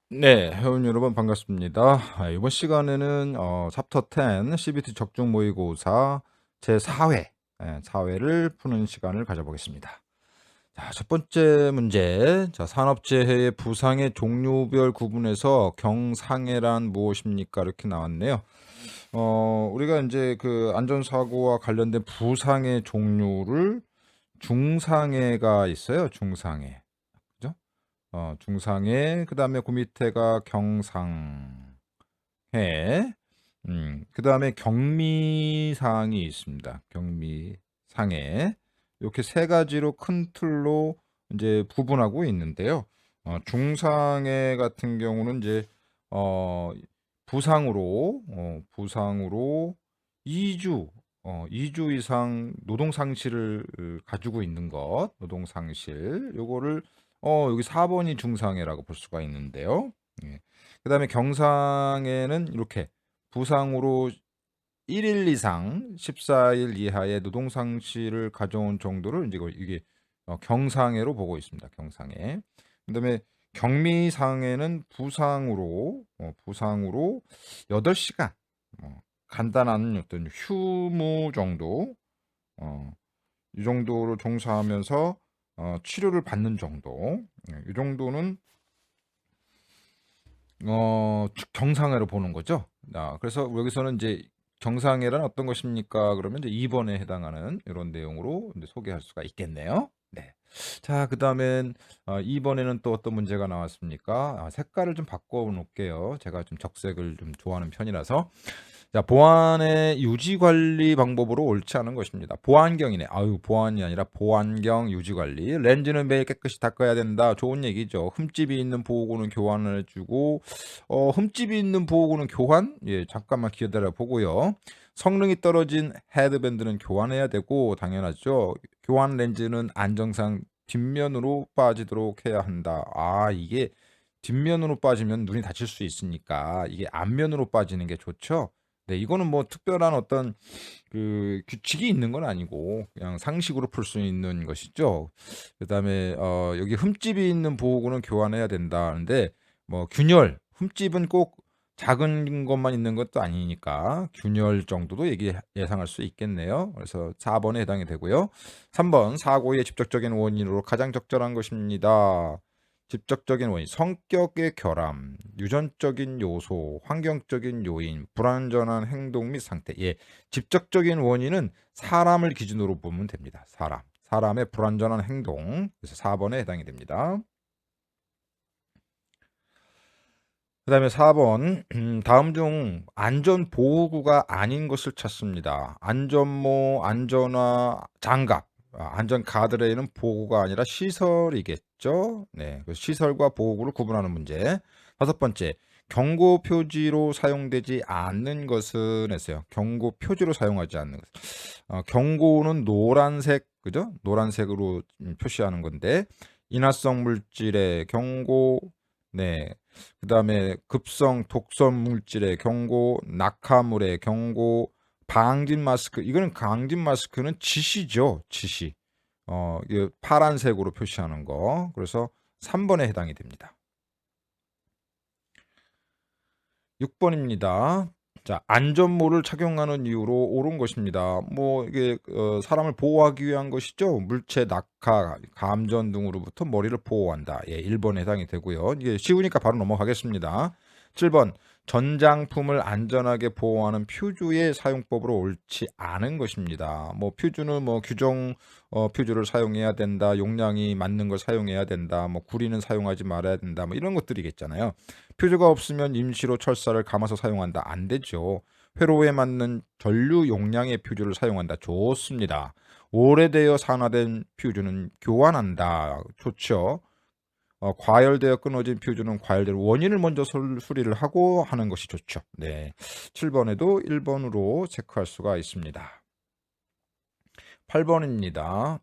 네, 회원 여러분 반갑습니다. 이번 시간에는 챕터 10 CBT 적중 모의고사 제4회 4회를 푸는 시간을 가져보겠습니다. 자, 첫 번째 문제. 자, 산업재해의 부상의 종류별 구분해서 경상해란 무엇입니까? 이렇게 나왔네요. 우리가 이제 그 안전사고와 관련된 부상의 종류를 중상해가 있어요. 중상해. 그죠? 중상해, 그 다음에 그 밑에가 경상해, 그 다음에 경미상이 있습니다. 경미상해. 이렇게 세 가지로 큰 틀로 이제 구분하고 있는데요. 중상해 같은 경우는 이제, 어, 부상으로 2주, 2주 이상 노동상실을 가지고 있는 것, 노동상실, 요거를 여기 4번이 중상해라고 볼 수가 있는데요. 예. 그다음에 경상해는 이렇게 부상으로 1일 이상 14일 이하의 노동상실을 가져온 정도를 이제 이게 경상해로 보고 있습니다. 경상해. 그다음에 경미상해는 부상으로 8시간 간단한 어떤 휴무 정도 어, 이 정도로 종사하면서 치료를 받는 정도, 이 정도는 경상해로 보는 거죠. 그래서 여기서는 이제 경상해란 어떤 것입니까? 그러면 이제 2번에 해당하는 이런 내용으로 이제 소개할 수가 있겠네요. 네. 자, 그다음엔 2번에는 또 어떤 문제가 나왔습니까? 색깔을 좀 바꿔 놓을게요. 제가 좀 적색을 좀 좋아하는 편이라서. 자, 보안의 유지 관리 방법으로 옳지 않은 것입니다. 보안경이네. 아유, 보안이 아니라 보안경 유지 관리. 렌즈는 매일 깨끗이 닦아야 된다. 좋은 얘기죠. 흠집이 있는 보호구는 교환을 해주고, 흠집이 있는 보호구는 교환? 예, 잠깐만 기다려 보고요. 성능이 떨어진 헤드밴드는 교환해야 되고, 당연하죠. 교환 렌즈는 안정상 뒷면으로 빠지도록 해야 한다. 이게 뒷면으로 빠지면 눈이 다칠 수 있으니까 이게 앞면으로 빠지는 게 좋죠. 네, 이거는 뭐 특별한 어떤 그 규칙이 있는 건 아니고 그냥 상식으로 풀 수 있는 것이죠. 그다음에 여기 흠집이 있는 보호구는 교환해야 된다는데 뭐 균열, 흠집은 꼭 작은 것만 있는 것도 아니니까 균열 정도도 예상할 수 있겠네요. 그래서 4번에 해당이 되고요. 3번 사고의 직접적인 원인으로 가장 적절한 것입니다. 직접적인 원인, 성격의 결함, 유전적인 요소, 환경적인 요인, 불완전한 행동 및 상태. 예, 직접적인 원인은 사람을 기준으로 보면 됩니다. 사람의 불완전한 행동. 그래서 4번에 해당이 됩니다. 그다음에 4번 다음 중 안전보호구가 아닌 것을 찾습니다. 안전모, 안전화, 장갑, 안전 가드레일은 보호구가 아니라 시설이겠죠. 네, 그 시설과 보호구를 구분하는 문제. 다섯 번째, 경고 표지로 사용되지 않는 것은 했어요. 경고 표지로 사용하지 않는 것. 경고는 노란색, 그죠? 노란색으로 표시하는 건데 인화성 물질의 경고, 네. 그다음에 급성 독성 물질의 경고, 낙하물의 경고, 방진 마스크. 이거는 방진 마스크는 지시죠, 지시. 이 파란색으로 표시하는 거. 그래서 3번에 해당이 됩니다. 6번입니다. 자, 안전모를 착용하는 이유로 옳은 것입니다. 뭐 이게 사람을 보호하기 위한 것이죠. 물체, 낙하, 감전 등으로부터 머리를 보호한다. 예, 1번에 해당이 되고요. 이게 쉬우니까 바로 넘어가겠습니다. 7번 전장품을 안전하게 보호하는 퓨즈의 사용법으로 옳지 않은 것입니다. 뭐 퓨즈는 뭐 규정 퓨즈를 사용해야 된다. 용량이 맞는 걸 사용해야 된다. 뭐 구리는 사용하지 말아야 된다. 뭐 이런 것들이겠잖아요. 퓨즈가 없으면 임시로 철사를 감아서 사용한다. 안 되죠. 회로에 맞는 전류 용량의 퓨즈를 사용한다. 좋습니다. 오래되어 산화된 퓨즈는 교환한다. 좋죠. 과열되어 끊어진 퓨즈는 과열대로 원인을 먼저 수리를 하고 하는 것이 좋죠. 네. 7번에도 1번으로 체크할 수가 있습니다. 8번입니다.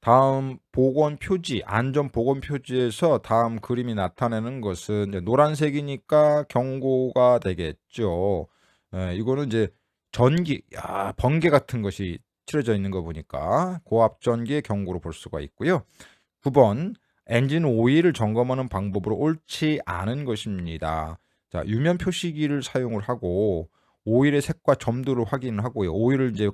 다음 보건 표지, 안전 보건 표지에서 다음 그림이 나타내는 것은 이제 노란색이니까 경고가 되겠죠. 이거는 이제 전기, 번개 같은 것이 칠해져 있는 거 보니까 고압 전기의 경고로 볼 수가 있고요. 9번 엔진 오일을 점검하는 방법으로 옳지 않은 것입니다. 자, 유면 표시기를 사용을 하고 오일의 색과 점도를 확인하고요. 오일을 이제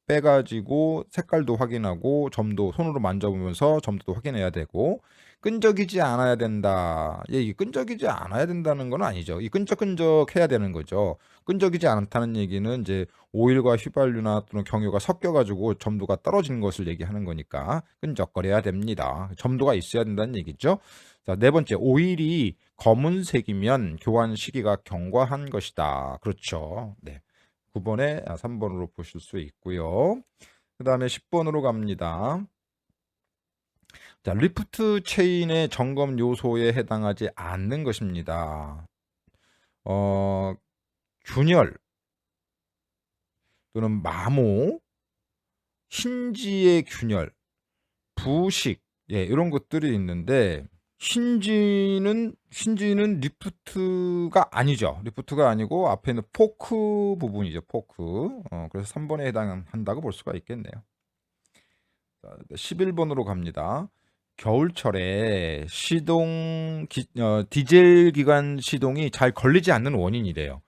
빼가지고 색깔도 확인하고 점도 손으로 만져보면서 점도도 확인해야 되고 끈적이지 않아야 된다. 예, 이 끈적이지 않아야 된다는 건 아니죠. 이 끈적끈적해야 되는 거죠. 끈적이지 않다는 얘기는 이제 오일과 휘발유나 또는 경유가 섞여가지고 점도가 떨어지는 것을 얘기하는 거니까 끈적거려야 됩니다. 점도가 있어야 된다는 얘기죠. 자, 네 번째, 오일이 검은색이면 교환 시기가 경과한 것이다. 그렇죠. 네. 9번에 3번으로 보실 수 있고요. 그 다음에 10번으로 갑니다. 자, 리프트 체인의 점검 요소에 해당하지 않는 것입니다. 균열 또는 마모, 힌지의 균열, 부식, 예, 이런 것들이 있는데 힌지는 리프트가 아니죠. 리프트가 아니고 앞에 있는 포크 부분이죠. 포크. 그래서 3번에 해당한다고 볼 수가 있겠네요. 자, 11번으로 갑니다. 겨울철에 디젤 기관 시동이 잘 걸리지 않는 원인이래요.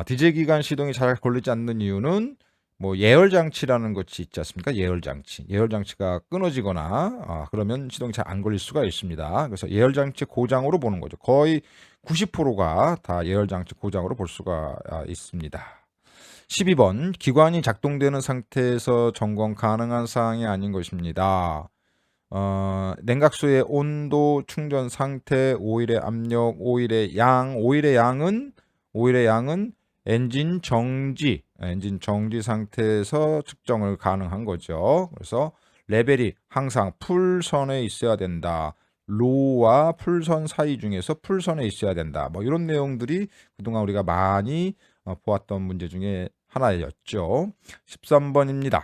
디젤 기관 시동이 잘 걸리지 않는 이유는 뭐 예열 장치라는 것이 있지 않습니까? 예열 장치가 끊어지거나 그러면 시동이 잘 안 걸릴 수가 있습니다. 그래서 예열 장치 고장으로 보는 거죠. 거의 90%가 다 예열 장치 고장으로 볼 수가 있습니다. 12번, 기관이 작동되는 상태에서 점검 가능한 사항이 아닌 것입니다. 냉각수의 온도, 충전 상태, 오일의 압력, 오일의 양은 엔진 정지 상태에서 측정을 가능한 거죠. 그래서 레벨이 항상 풀선에 있어야 된다. 로우와 풀선 사이 중에서 풀선에 있어야 된다. 뭐 이런 내용들이 그동안 우리가 많이 보았던 문제 중에 하나였죠. 13번입니다.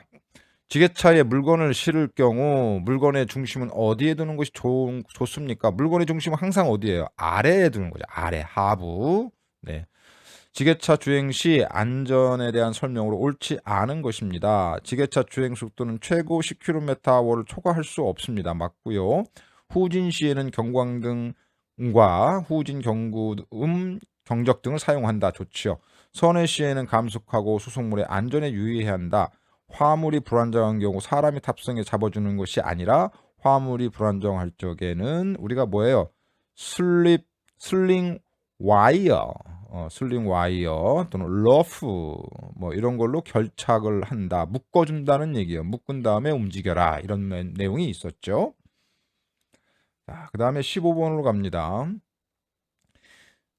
지게차에 물건을 실을 경우 물건의 중심은 어디에 두는 것이 좋습니까? 물건의 중심은 항상 어디예요? 아래에 두는 거죠. 아래, 하부. 네. 지게차 주행 시 안전에 대한 설명으로 옳지 않은 것입니다. 지게차 주행 속도는 최고 10km/h를 초과할 수 없습니다. 맞고요. 후진 시에는 경광등과 후진 경고음, 경적 등을 사용한다. 좋지요. 선회 시에는 감속하고 수송물의 안전에 유의해야 한다. 화물이 불안정한 경우 사람이 탑승해 잡아주는 것이 아니라 화물이 불안정할 적에는 우리가 뭐예요? 슬링 와이어 또는 러프 뭐 이런 걸로 결착을 한다. 묶어준다는 얘기예요. 묶은 다음에 움직여라. 이런 내용이 있었죠. 자, 그 다음에 15번으로 갑니다.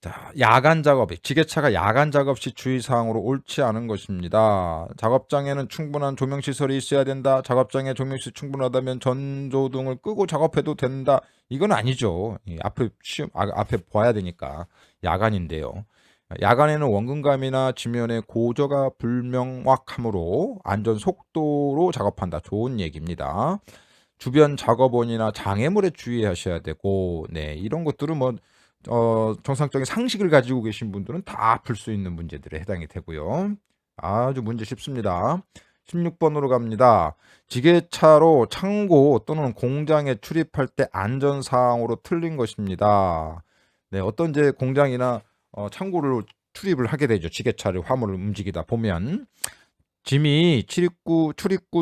자, 야간 작업. 지게차가 야간 작업 시 주의사항으로 옳지 않은 것입니다. 작업장에는 충분한 조명 시설이 있어야 된다. 작업장에 조명시 충분하다면 전조등을 끄고 작업해도 된다. 이건 아니죠. 앞에 봐야 되니까. 야간인데요. 야간에는 원근감이나 지면의 고저가 불명확하므로 안전 속도로 작업한다. 좋은 얘기입니다. 주변 작업원이나 장애물에 주의하셔야 되고, 네, 이런 것들은 뭐 정상적인 상식을 가지고 계신 분들은 다 풀 수 있는 문제들에 해당이 되고요. 아주 문제 쉽습니다. 16번으로 갑니다. 지게차로 창고 또는 공장에 출입할 때 안전사항으로 틀린 것입니다. 네, 어떤 이제 공장이나 창고를 출입을 하게 되죠. 지게차를 화물을 움직이다 보면 짐이 출입구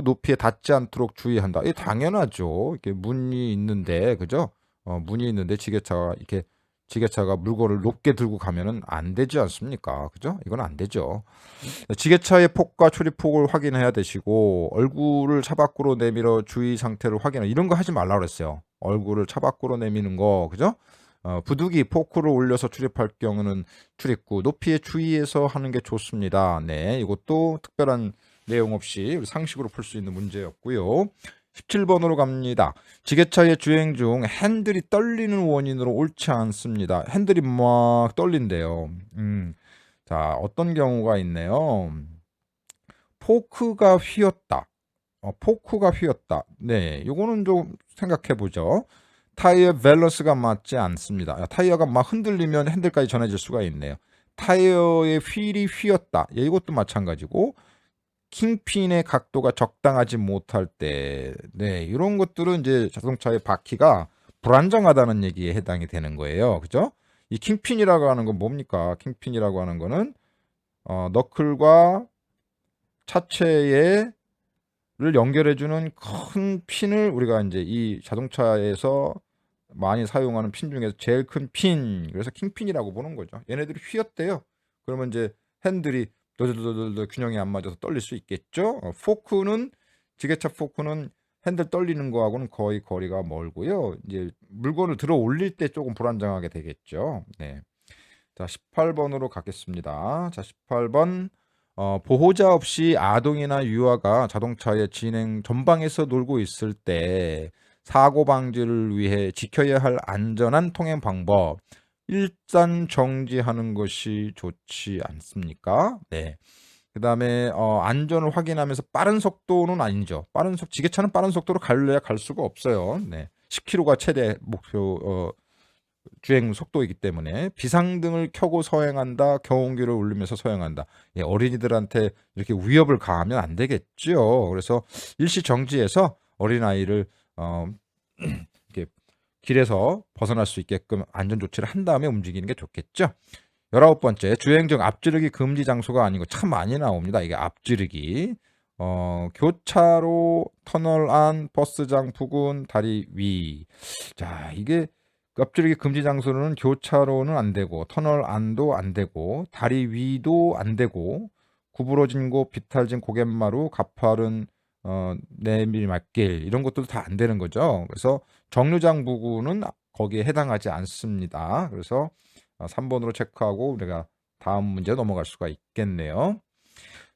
높이에 닿지 않도록 주의한다. 이 당연하죠. 이렇게 문이 있는데, 그죠? 문이 있는데 지게차가 물건을 높게 들고 가면은 안 되지 않습니까? 그죠? 이건 안 되죠. 지게차의 폭과 출입폭을 확인해야 되시고 얼굴을 차 밖으로 내밀어 주의 상태를 확인해. 이런 거 하지 말라 그랬어요. 얼굴을 차 밖으로 내미는 거, 그죠? 부두기 포크를 올려서 출입할 경우는 출입구 높이에 주의해서 하는 게 좋습니다. 네, 이것도 특별한 내용 없이 상식으로 풀 수 있는 문제였고요. 17번으로 갑니다. 지게차의 주행 중 핸들이 떨리는 원인으로 옳지 않습니다. 핸들이 막 떨린대요. 자, 어떤 경우가 있네요. 포크가 휘었다. 네, 이거는 좀 생각해 보죠. 타이어 밸런스가 맞지 않습니다. 타이어가 막 흔들리면 핸들까지 전해질 수가 있네요. 타이어의 휠이 휘었다. 예, 이것도 마찬가지고 킹핀의 각도가 적당하지 못할 때, 네, 이런 것들은 이제 자동차의 바퀴가 불안정하다는 얘기에 해당이 되는 거예요. 그죠? 이 킹핀이라고 하는 건 뭡니까? 킹핀이라고 하는 거는 너클과 차체를 연결해주는 큰 핀을 우리가 이제 이 자동차에서 많이 사용하는 핀 중에서 제일 큰 핀, 그래서 킹핀이라고 보는 거죠. 얘네들이 휘었대요. 그러면 이제 핸들이 더더더더 균형이 안 맞아서 떨릴 수 있겠죠. 포크는, 지게차 포크는 핸들 떨리는 거하고는 거의 거리가 멀고요. 이제 물건을 들어 올릴 때 조금 불안정하게 되겠죠. 네. 자, 18번으로 가겠습니다. 자, 18번. 보호자 없이 아동이나 유아가 자동차의 진행 전방에서 놀고 있을 때 사고 방지를 위해 지켜야 할 안전한 통행 방법. 일단 정지하는 것이 좋지 않습니까? 네. 그 다음에 안전을 확인하면서 빠른 속도는 아니죠. 지게차는 빠른 속도로 갈래야 갈 수가 없어요. 네. 10km가 최대 목표 주행 속도이기 때문에 비상등을 켜고 서행한다, 경운기를 울리면서 서행한다. 예, 어린이들한테 이렇게 위협을 가하면 안 되겠죠. 그래서 일시 정지해서 어린아이를 이렇게 길에서 벗어날 수 있게끔 안전 조치를 한 다음에 움직이는 게 좋겠죠. 19번째, 주행 중 앞지르기 금지 장소가 아니고 참 많이 나옵니다. 이게 앞지르기. 교차로, 터널 안, 버스장 부근, 다리 위. 자, 이게 앞지르기 금지 장소는 교차로는 안 되고, 터널 안도 안 되고, 다리 위도 안 되고, 구부러진 곳, 비탈진 고갯마루, 가파른 내밀맞길, 이런 것들도 다 안 되는 거죠. 그래서 정류장 부근은 거기에 해당하지 않습니다. 그래서 3번으로 체크하고 우리가 다음 문제 넘어갈 수가 있겠네요.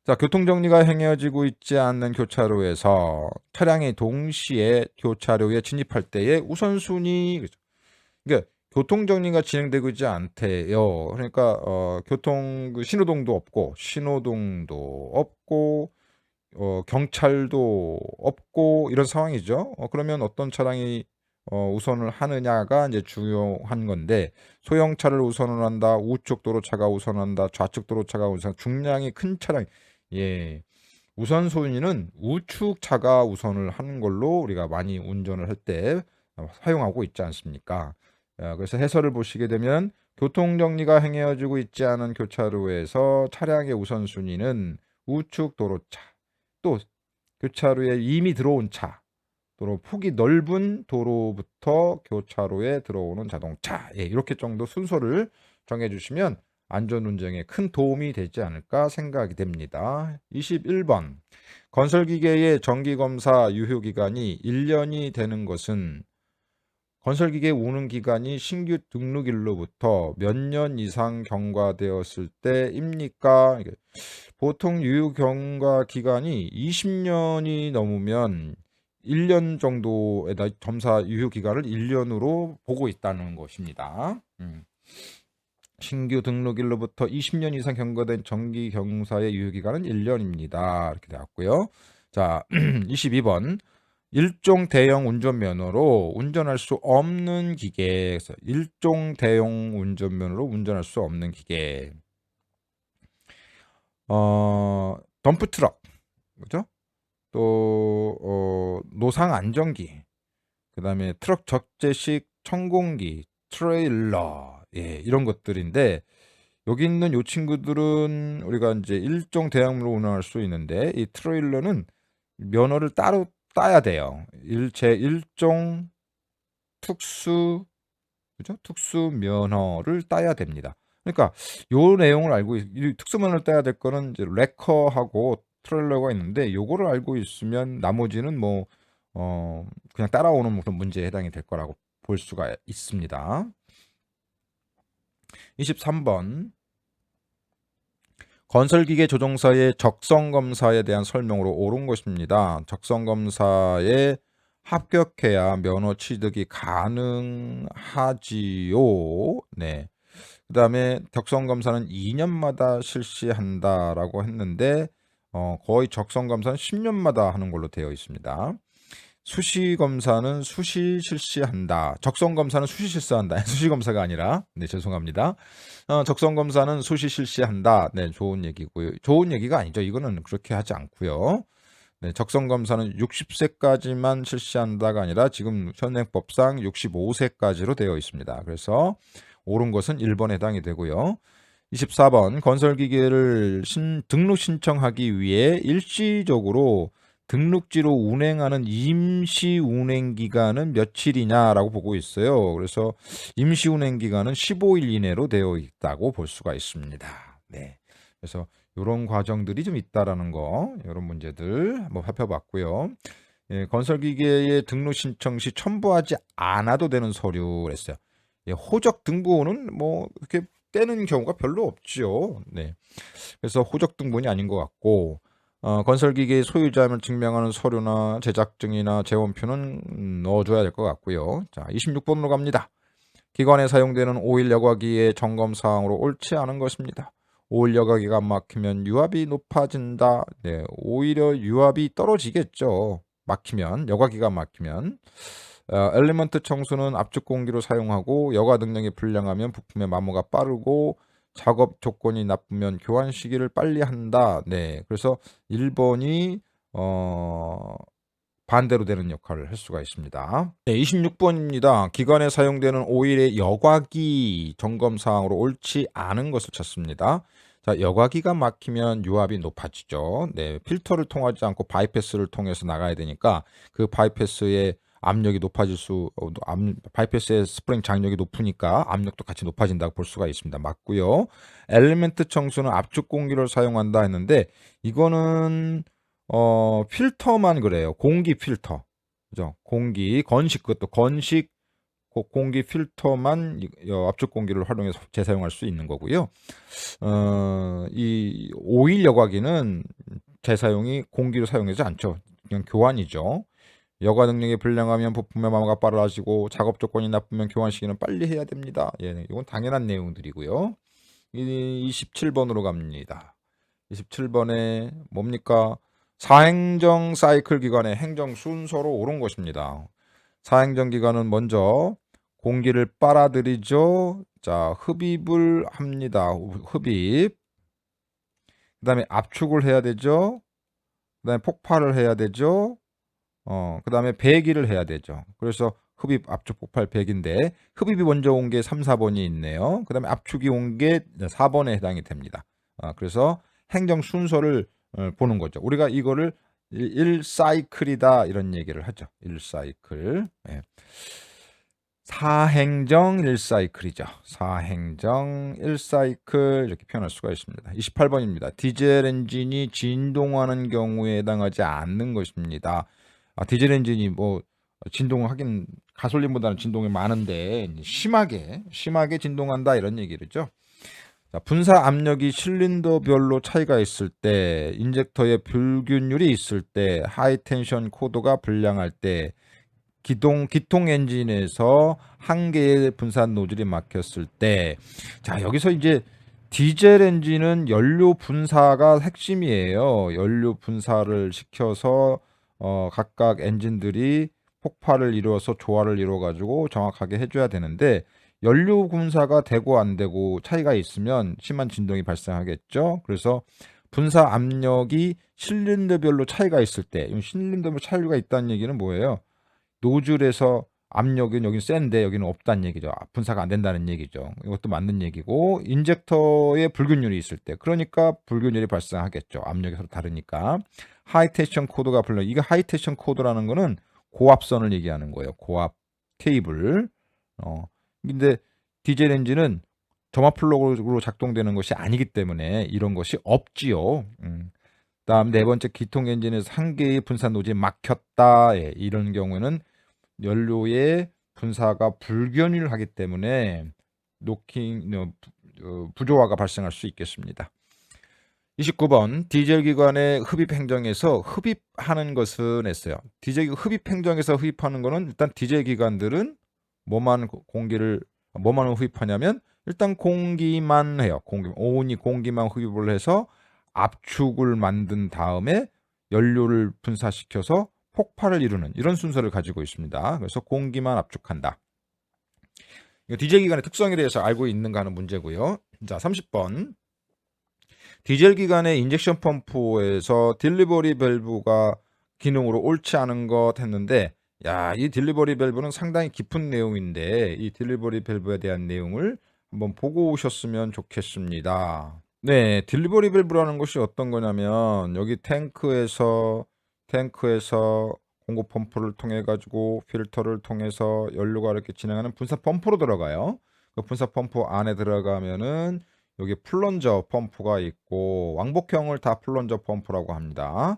자, 교통정리가 행해지고 있지 않는 교차로에서 차량이 동시에 교차로에 진입할 때의 우선순위, 그러니까 교통정리가 진행되고 있지 않대요. 그러니까 신호등도 없고 경찰도 없고 이런 상황이죠. 그러면 어떤 차량이 우선을 하느냐가 이제 중요한 건데, 소형차를 우선을 한다, 우측 도로차가 우선한다, 좌측 도로차가 우선, 중량이 큰 차량, 예, 우선순위는 우측차가 우선을 하는 걸로 우리가 많이 운전을 할 때 사용하고 있지 않습니까? 그래서 해설을 보시게 되면 교통정리가 행해지고 있지 않은 교차로에서 차량의 우선순위는 우측 도로차, 또 교차로에 이미 들어온 차, 도로 폭이 넓은 도로부터 교차로에 들어오는 자동차, 예, 이렇게 정도 순서를 정해주시면 안전운전에 큰 도움이 되지 않을까 생각이 됩니다. 21번, 건설기계의 정기검사 유효기간이 1년이 되는 것은 건설기계 운행 기간이 신규 등록일로부터 몇 년 이상 경과되었을 때입니까? 보통 유효 경과 기간이 20년이 넘으면 1년 정도에다 검사 유효 기간을 1년으로 보고 있다는 것입니다. 신규 등록일로부터 20년 이상 경과된 정기 경사의 유효 기간은 1년입니다. 이렇게 되었고요. 자, 22번. 일종 대형 운전면허로 운전할 수 없는 기계에서 일종 대형 운전면허로 운전할 수 없는 기계. 덤프트럭, 그죠? 또 노상 안정기, 그다음에 트럭 적재식 천공기, 트레일러, 예, 이런 것들인데, 여기 있는 요 친구들은 우리가 이제 일종 대형으로 운행할 수 있는데, 이 트레일러는 면허를 따로 따야 돼요. 일종 특수, 그죠? 특수 면허를 따야 됩니다. 그러니까 요 내용을 알고 이 특수 면허를 따야 될 거는 이제 레커하고 트레일러가 있는데, 요거를 알고 있으면 나머지는 뭐 그냥 따라오는 그런 문제에 해당이 될 거라고 볼 수가 있습니다. 23번. 건설기계 조종사의 적성검사에 대한 설명으로 옳은 것입니다. 적성검사에 합격해야 면허 취득이 가능하지요. 네. 그 다음에 적성검사는 2년마다 실시한다라고 했는데, 거의 적성검사는 10년마다 하는 걸로 되어 있습니다. 수시검사는 수시 실시한다. 적성검사는 수시 실시한다. 수시검사가 아니라, 네, 죄송합니다. 적성검사는 수시 실시한다. 네, 좋은 얘기고요. 좋은 얘기가 아니죠. 이거는 그렇게 하지 않고요. 네, 적성 검사는 60세까지만 실시한다가 아니라 지금 현행법상 65세까지로 되어 있습니다. 그래서 옳은 것은 1번에 해당이 되고요. 24번 건설기계를 등록 신청하기 위해 일시적으로 등록지로 운행하는 임시 운행 기간은 며칠이냐라고 보고 있어요. 그래서 임시 운행 기간은 15일 이내로 되어 있다고 볼 수가 있습니다. 네. 그래서 이런 과정들이 좀 있다라는 거, 이런 문제들 한번 살펴봤고요. 예, 건설기계의 등록 신청 시 첨부하지 않아도 되는 서류랬어요. 예, 호적 등본은 뭐 이렇게 떼는 경우가 별로 없죠. 네. 그래서 호적 등본이 아닌 것 같고, 건설기계 소유자임을 증명하는 서류나 제작증이나 재원표는 넣어줘야 될 것 같고요. 자, 26번으로 갑니다. 기관에 사용되는 오일 여과기의 점검 사항으로 옳지 않은 것입니다. 오일 여과기가 막히면 유압이 높아진다. 네, 오히려 유압이 떨어지겠죠. 막히면, 여과기가 막히면. 엘리먼트 청소는 압축 공기로 사용하고 여과 능력이 불량하면 부품의 마모가 빠르고 작업 조건이 나쁘면 교환 시기를 빨리 한다. 네, 그래서 1번이 반대로 되는 역할을 할 수가 있습니다. 네, 26번입니다. 기관에 사용되는 오일의 여과기 점검 사항으로 옳지 않은 것을 찾습니다. 자, 여과기가 막히면 유압이 높아지죠. 네, 필터를 통하지 않고 바이패스를 통해서 나가야 되니까 그 바이패스의 압력이 높아질 바이패스의 스프링 장력이 높으니까 압력도 같이 높아진다고 볼 수가 있습니다. 맞고요. 엘리멘트 청소는 압축 공기를 사용한다 했는데 이거는 필터만 그래요. 공기 필터. 그죠? 공기, 건식, 그것도 건식 공기 필터만 압축 공기를 활용해서 재사용할 수 있는 거고요. 이 오일 여과기는 재사용이 공기로 사용하지 않죠. 그냥 교환이죠. 여과 능력이 불량하면 부품의 마모가 빨라지고 작업 조건이 나쁘면 교환 시기는 빨리 해야 됩니다. 예, 이건 당연한 내용들이고요. 27번으로 갑니다. 27번에 뭡니까? 사행정 사이클 기간의 행정 순서로 옳은 것입니다. 사행정 기간은 먼저 공기를 빨아들이죠. 자, 흡입을 합니다. 흡입. 그 다음에 압축을 해야 되죠. 그 다음에 폭발을 해야 되죠. 그 다음에 배기를 해야 되죠. 그래서 흡입, 압축, 폭발, 배기인데 흡입이 먼저 온 게 3, 4번이 있네요. 그 다음에 압축이 온 게 4번에 해당이 됩니다. 그래서 행정 순서를 보는 거죠. 우리가 이거를 1사이클이다 이런 얘기를 하죠. 1사이클. 네. 사행정 1사이클이죠. 사행정 1사이클 이렇게 표현할 수가 있습니다. 28번입니다. 디젤 엔진이 진동하는 경우에 해당하지 않는 것입니다. 디젤 엔진이 뭐 진동을 하긴 가솔린보다는 진동이 많은데 심하게 진동한다 이런 얘기죠. 자, 분사 압력이 실린더별로 차이가 있을 때, 인젝터에 불균율이 있을 때, 하이텐션 코드가 불량할 때, 기통 엔진에서 한 개의 분사 노즐이 막혔을 때, 자, 여기서 이제 디젤 엔진은 연료 분사가 핵심이에요. 연료 분사를 시켜서 각각 엔진들이 폭발을 이루어서 조화를 이루어 가지고 정확하게 해줘야 되는데 연료 분사가 되고 안 되고 차이가 있으면 심한 진동이 발생하겠죠. 그래서 분사 압력이 실린더별로 차이가 있을 때, 실린더별 차이가 있다는 얘기는 뭐예요? 노즐에서 압력은 여기는 센데 여기는 없다는 얘기죠. 분사가 안 된다는 얘기죠. 이것도 맞는 얘기고, 인젝터에 불균율이 있을 때, 그러니까 불균율이 발생하겠죠. 압력이 서로 다르니까. 하이텐션 코드가 불려. 이게 하이텐션 코드라는 거는 고압선을 얘기하는 거예요. 고압 케이블. 근데 디젤 엔진은 점화 플러그로 작동되는 것이 아니기 때문에 이런 것이 없지요. 다음 네 번째, 기통 엔진에서 한 개의 분사 노즐이 막혔다. 예, 이런 경우에는 연료의 분사가 불균일하기 때문에 부조화가 발생할 수 있겠습니다. 29번, 디젤 기관의 흡입 행정에서 흡입하는 것은 했어요. 디젤 흡입 행정에서 흡입하는 것은 일단 디젤 기관들은 뭐만 흡입하냐면 일단 공기만 해요. 온이 공기만 흡입을 해서 압축을 만든 다음에 연료를 분사시켜서 폭발을 이루는 이런 순서를 가지고 있습니다. 그래서 공기만 압축한다. 디젤 기관의 특성에 대해서 알고 있는가 하는 문제고요. 자, 30번. 디젤 기관의 인젝션 펌프에서 딜리버리 밸브가 기능으로 옳지 않은 것 했는데, 야, 이 딜리버리 밸브는 상당히 깊은 내용인데 이 딜리버리 밸브에 대한 내용을 한번 보고 오셨으면 좋겠습니다. 네, 딜리버리 밸브라는 것이 어떤 거냐면 여기 탱크에서 공급 펌프를 통해 가지고 필터를 통해서 연료가 이렇게 진행하는 분사 펌프로 들어가요. 그 분사 펌프 안에 들어가면은 여기 플런저 펌프가 있고, 왕복형을 다 플런저 펌프라고 합니다.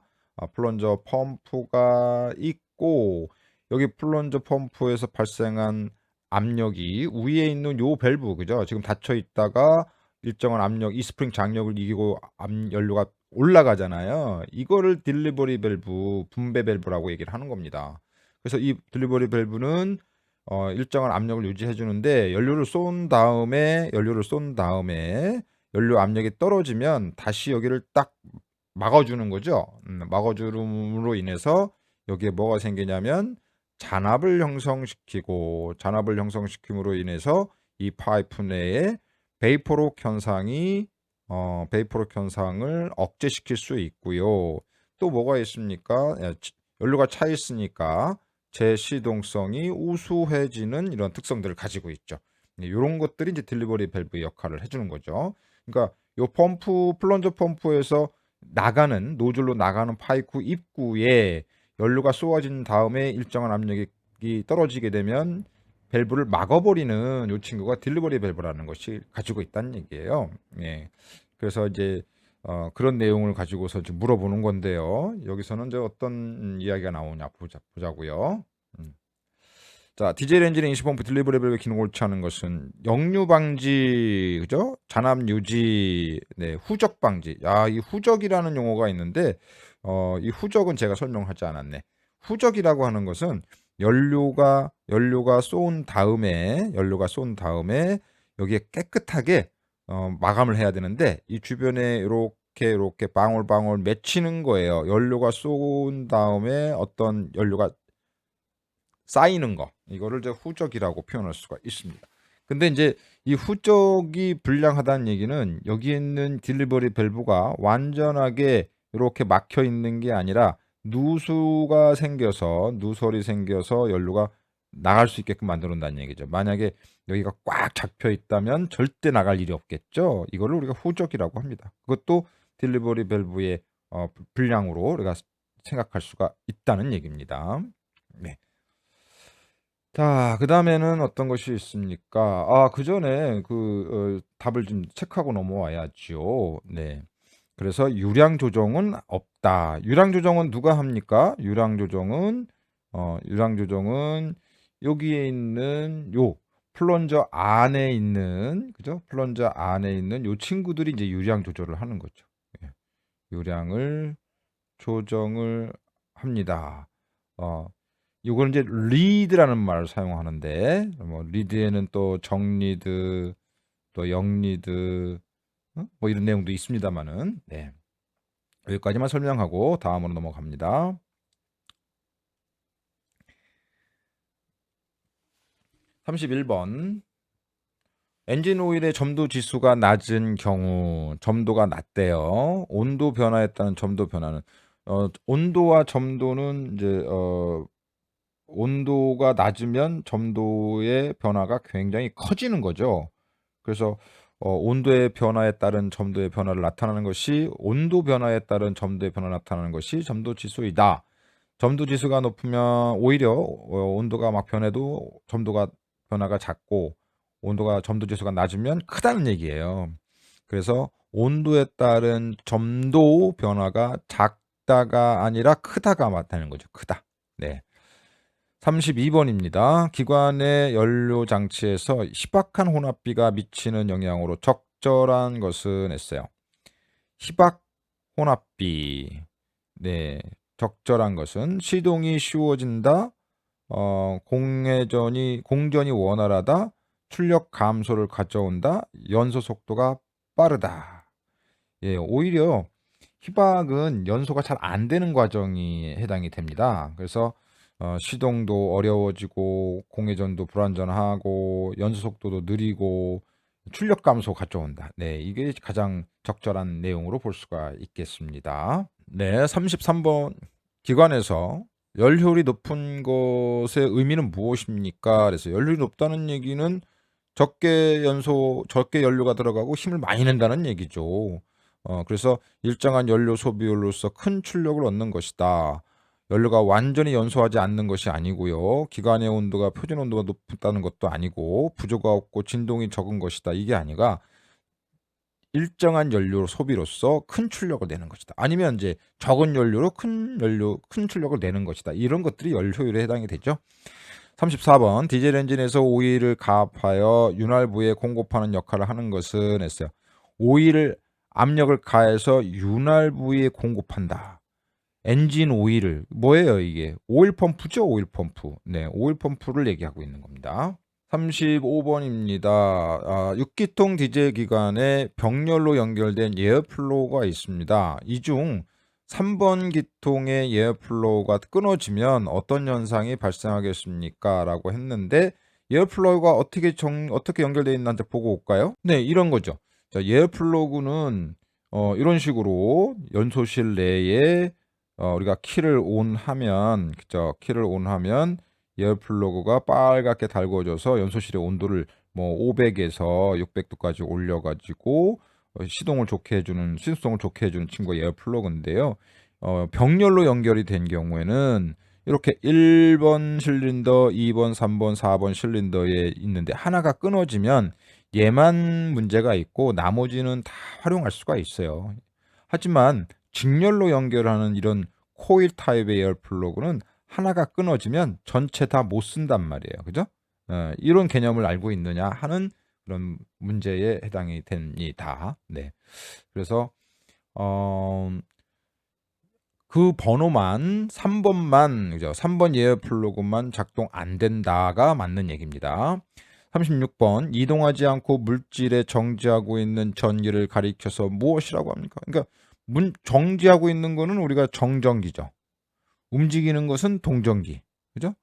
플런저 펌프가 있고, 여기 플런저 펌프에서 발생한 압력이 위에 있는 요 밸브, 그죠? 지금 닫혀 있다가 일정한 압력, 이 스프링 장력을 이기고 연료가 올라가잖아요. 이거를 딜리버리 밸브, 분배 밸브라고 얘기를 하는 겁니다. 그래서 이 딜리버리 밸브는 일정한 압력을 유지해 주는데, 연료를 쏜 다음에 연료 압력이 떨어지면 다시 여기를 딱 막아주는 거죠. 막아줌으로 인해서 여기에 뭐가 생기냐면 잔압을 형성시킴으로 인해서 이 파이프 내에 베이퍼록 현상을 억제시킬 수 있고요. 또 뭐가 있습니까? 연료가 차 있으니까 제시동성이 우수해지는 이런 특성들을 가지고 있죠. 이런 것들이 이제 딜리버리 밸브의 역할을 해주는 거죠. 그러니까 요 플런저 펌프에서 노즐로 나가는 파이프 입구에 연료가 쏘아진 다음에 일정한 압력이 떨어지게 되면 밸브를 막아버리는 요 친구가 딜리버리 밸브라는 것이 가지고 있다는 얘기예요. 예. 그래서 이제 그런 내용을 가지고서 좀 물어보는 건데요. 여기서는 이제 어떤 이야기가 나오냐 보자고요. 자, 디젤 엔진의 인수펌프 딜리버리 밸브 기능 옳지 않은 것은 역류 방지, 그죠? 잔압 유지, 네, 후적 방지. 야, 이 후적이라는 용어가 있는데, 이 후적은 제가 설명하지 않았네. 후적이라고 하는 것은 연료가 쏜 다음에 여기에 깨끗하게 마감을 해야 되는데, 이 주변에 이렇게 방울방울 맺히는 거예요. 연료가 쏜 다음에 어떤 연료가 쌓이는 거, 이거를 이제 후적이라고 표현할 수가 있습니다. 근데 이제 이 후적이 불량하다는 얘기는 여기 있는 딜리버리 밸브가 완전하게 이렇게 막혀 있는 게 아니라 누설이 생겨서 연료가 나갈 수 있게끔 만들어 놓는다는 얘기죠. 만약에 여기가 꽉 잡혀 있다면 절대 나갈 일이 없겠죠. 이거를 우리가 후적이라고 합니다. 그것도 딜리버리 밸브의 불량으로 우리가 생각할 수가 있다는 얘기입니다. 네. 자, 그다음에는 어떤 것이 있습니까? 그전에 답을 좀 체크하고 넘어와야죠. 네. 그래서 유량 조정은 없다. 유량 조정은 누가 합니까? 유량 조정은 여기에 있는 요 플런저 안에 있는, 그죠? 플런저 안에 있는 요 친구들이 이제 유량 조절을 하는 거죠. 예. 유량을 조정을 합니다. 어, 이거는 이제 리드라는 말을 사용하는데, 뭐 리드에는 또 정리드, 또 영리드, 뭐 이런 내용도 있습니다만은, 네. 여기까지만 설명하고 다음으로 넘어갑니다. 31번. 엔진 오일의 점도 지수가 낮은 경우, 점도가 낮대요. 온도 변화에 따른 점도 변화는, 온도와 점도는 이제 온도가 낮으면 점도의 변화가 굉장히 커지는 거죠. 그래서 온도 변화에 따른 점도의 변화를 나타나는 것이 온도 변화에 따른 점도의 변화를 나타나는 것이 점도 지수이다. 점도 지수가 높으면 오히려 온도가 막 변해도 점도가 변화가 작고, 점도 지수가 낮으면 크다는 얘기예요. 그래서 온도에 따른 점도 변화가 작다가 아니라 크다가 맞다는 거죠. 크다. 네. 32번입니다. 기관의 연료 장치에서 희박한 혼합비가 미치는 영향으로 적절한 것은 했어요. 희박 혼합비. 네. 적절한 것은 시동이 쉬워진다. 공전이 원활하다. 출력 감소를 가져온다. 연소 속도가 빠르다. 예, 오히려 희박은 연소가 잘 안 되는 과정이 해당이 됩니다. 그래서 시동도 어려워지고 공회전도 불안전하고 연소 속도도 느리고 출력 감소 가져온다. 네, 이게 가장 적절한 내용으로 볼 수가 있겠습니다. 네, 33번. 기관에서 연료율이 높은 것의 의미는 무엇입니까? 그래서 연료율이 높다는 얘기는 적게 연료가 들어가고 힘을 많이 낸다는 얘기죠. 그래서 일정한 연료 소비율로서 큰 출력을 얻는 것이다. 연료가 완전히 연소하지 않는 것이 아니고요. 기관의 온도가 표준 온도가 높다는 것도 아니고 부조가 없고 진동이 적은 것이다. 이게 아니라 일정한 연료 소비로서 큰 출력을 내는 것이다. 아니면 이제 적은 연료로 큰 출력을 내는 것이다. 이런 것들이 연료율에 해당이 되죠. 34번 디젤 엔진에서 오일을 가압하여 윤활부에 공급하는 역할을 하는 것은 했어요. 오일을 압력을 가해서 윤활부에 공급한다. 엔진 오일을 뭐예요 이게? 오일 펌프죠. 오일 펌프. 네, 오일 펌프를 얘기하고 있는 겁니다. 35번입니다. 6기통 디젤 기관에 병렬로 연결된 에어플로우가 있습니다. 이 중 3번 기통의 에어플로우가 끊어지면 어떤 현상이 발생하겠습니까? 라고 했는데 에어플로우가 어떻게 연결되어 있는지 보고 올까요? 네, 이런 거죠. 자, 에어플로우는 이런 식으로 연소실 내에 우리가 키를 온하면 그죠? 키를 온하면 에어플러그가 빨갛게 달궈져서 연소실의 온도를 뭐 500에서 600도까지 올려가지고 시동을 좋게 해주는 신수성을 좋게 해주는 친구가 에어플러그인데요. 병렬로 연결이 된 경우에는 이렇게 1번 실린더, 2번, 3번, 4번 실린더에 있는데 하나가 끊어지면 얘만 문제가 있고 나머지는 다 활용할 수가 있어요. 하지만 직렬로 연결하는 이런 코일 타입의 에어플러그는 하나가 끊어지면 전체 다 못 쓴단 말이에요. 그죠? 이런 개념을 알고 있느냐 하는 그런 문제에 해당이 됩니다. 네. 그래서 그 번호만 3번만 그죠? 3번 에어플러그만 작동 안 된다가 맞는 얘기입니다. 36번 이동하지 않고 물질에 정지하고 있는 전기를 가리켜서 무엇이라고 합니까? 그러니까 정지하고 있는 거는 우리가 정전기죠. 움직이는 것은 동전기. 그죠?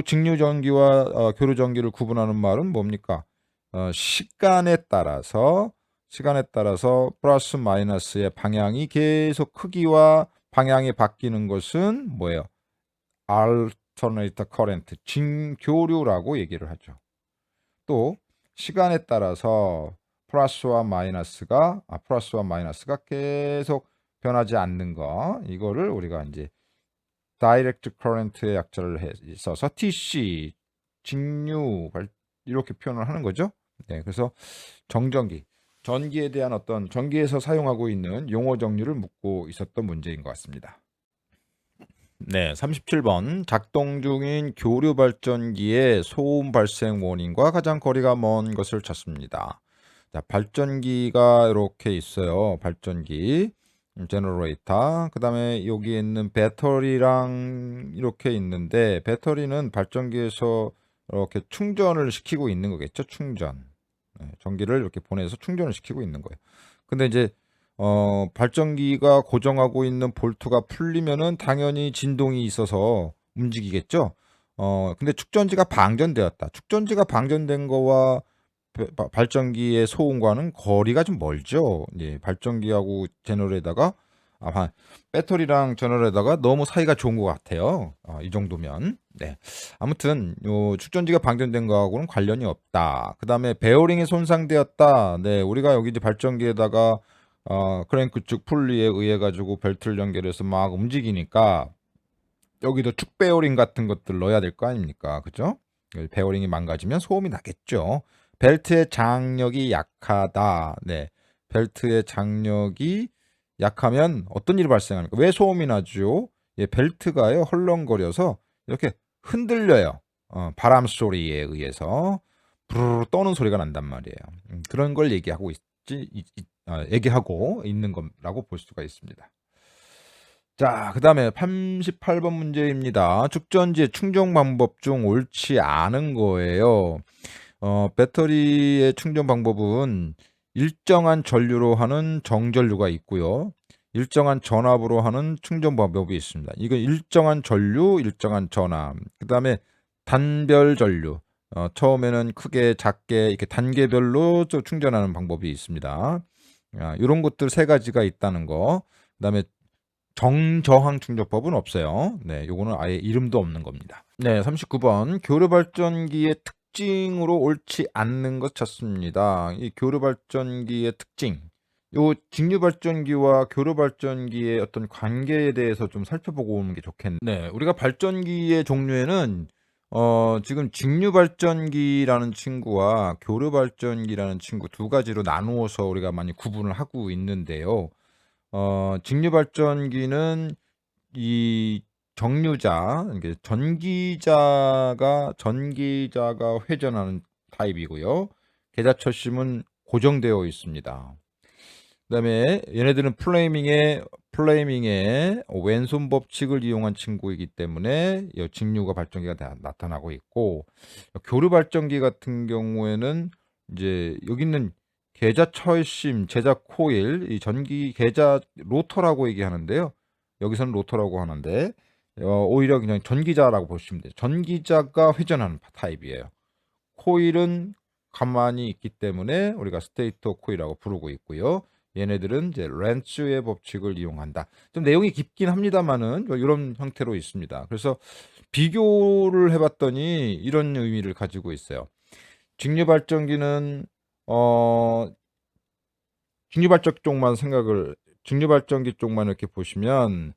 직류전기와 교류전기를 구분하는 말은 뭡니까? 시간에 따라서 플러스 마이너스의 방향이 계속 크기와 방향이 바뀌는 것은 뭐예요? alternator current, 진교류라고 얘기를 하죠. 또 시간에 따라서 플러스와 마이너스가 계속 변하지 않는 거, 이거를 우리가 이제 다이렉트 커런트의 약자를 써서 TC, 직류 이렇게 표현을 하는 거죠. 네, 그래서 정전기, 전기에 대한 어떤 전기에서 사용하고 있는 용어 정리를 묻고 있었던 문제인 것 같습니다. 네, 37번 작동 중인 교류 발전기의 소음 발생 원인과 가장 거리가 먼 것을 찾습니다. 자, 발전기가 이렇게 있어요. 발전기, 제너레이터. 그다음에 여기 있는 배터리랑 이렇게 있는데 배터리는 발전기에서 이렇게 충전을 시키고 있는 거겠죠. 충전. 네, 전기를 이렇게 보내서 충전을 시키고 있는 거예요. 근데 이제 발전기가 고정하고 있는 볼트가 풀리면은 당연히 진동이 있어서 움직이겠죠. 근데 축전지가 방전되었다. 축전지가 방전된 거와 발전기의 소음과는 거리가 좀 멀죠. 예, 발전기하고 제너레이터가 배터리랑 제너레이터가 너무 사이가 좋은 것 같아요. 이 정도면. 네. 아무튼 요 축전지가 방전된 거하고는 관련이 없다. 그 다음에 베어링이 손상되었다. 네, 우리가 여기 이제 발전기에다가 크랭크 쪽 풀리에 의해 가지고 벨트를 연결해서 막 움직이니까 여기도 축 베어링 같은 것들 넣어야 될 거 아닙니까? 그죠? 베어링이 망가지면 소음이 나겠죠. 벨트의 장력이 약하다. 네. 벨트의 장력이 약하면 어떤 일이 발생합니까? 왜 소음이 나죠? 예, 벨트가요 헐렁거려서 이렇게 흔들려요. 바람 소리에 의해서 부르르 떠는 소리가 난단 말이에요. 그런 걸 얘기하고 얘기하고 있는 거라고 볼 수가 있습니다. 자, 그 다음에 38번 문제입니다. 축전지의 충전 방법 중 옳지 않은 거예요. 배터리의 충전 방법은 일정한 전류로 하는 정전류가 있고요. 일정한 전압으로 하는 충전 방법이 있습니다. 이거 일정한 전류, 일정한 전압. 그 다음에 단별 전류. 처음에는 크게, 작게 이렇게 단계별로 충전하는 방법이 있습니다. 이런 것들 세 가지가 있다는 거. 그 다음에 정저항 충전법은 없어요. 네, 요거는 아예 이름도 없는 겁니다. 네, 39번 교류 발전기의 특징으로 옳지 않는 것 찾습니다. 이 교류 발전기의 특징. 요 직류 발전기와 교류 발전기의 어떤 관계에 대해서 좀 살펴보고 오는 게 좋겠네. 네, 우리가 발전기의 종류에는 지금 직류 발전기라는 친구와 교류 발전기라는 친구 두 가지로 나누어서 우리가 많이 구분을 하고 있는데요. 직류 발전기는 이 정류자, 이게 전기자가 회전하는 타입이고요. 계좌철심은 고정되어 있습니다. 그다음에 얘네들은 플레이밍의 왼손 법칙을 이용한 친구이기 때문에 직류가 발전기가 나타나고 있고, 교류 발전기 같은 경우에는 이제 여기 있는 계좌 철심, 제작 코일, 이 전기 계좌 로터라고 얘기하는데요. 여기서는 로터라고 하는데 오히려 그냥 전기자라고 보시면 돼요. 전기자가 회전하는 타입이에요. 코일은 가만히 있기 때문에 우리가 스테이터 코일이라고 부르고 있고요. 얘네들은 이제 렌츠의 법칙을 이용한다. 좀 내용이 깊긴 합니다만은 이런 형태로 있습니다. 그래서 비교를 해봤더니 이런 의미를 가지고 있어요. 직류 발전기는 직류 발전기 쪽만 이렇게 보시면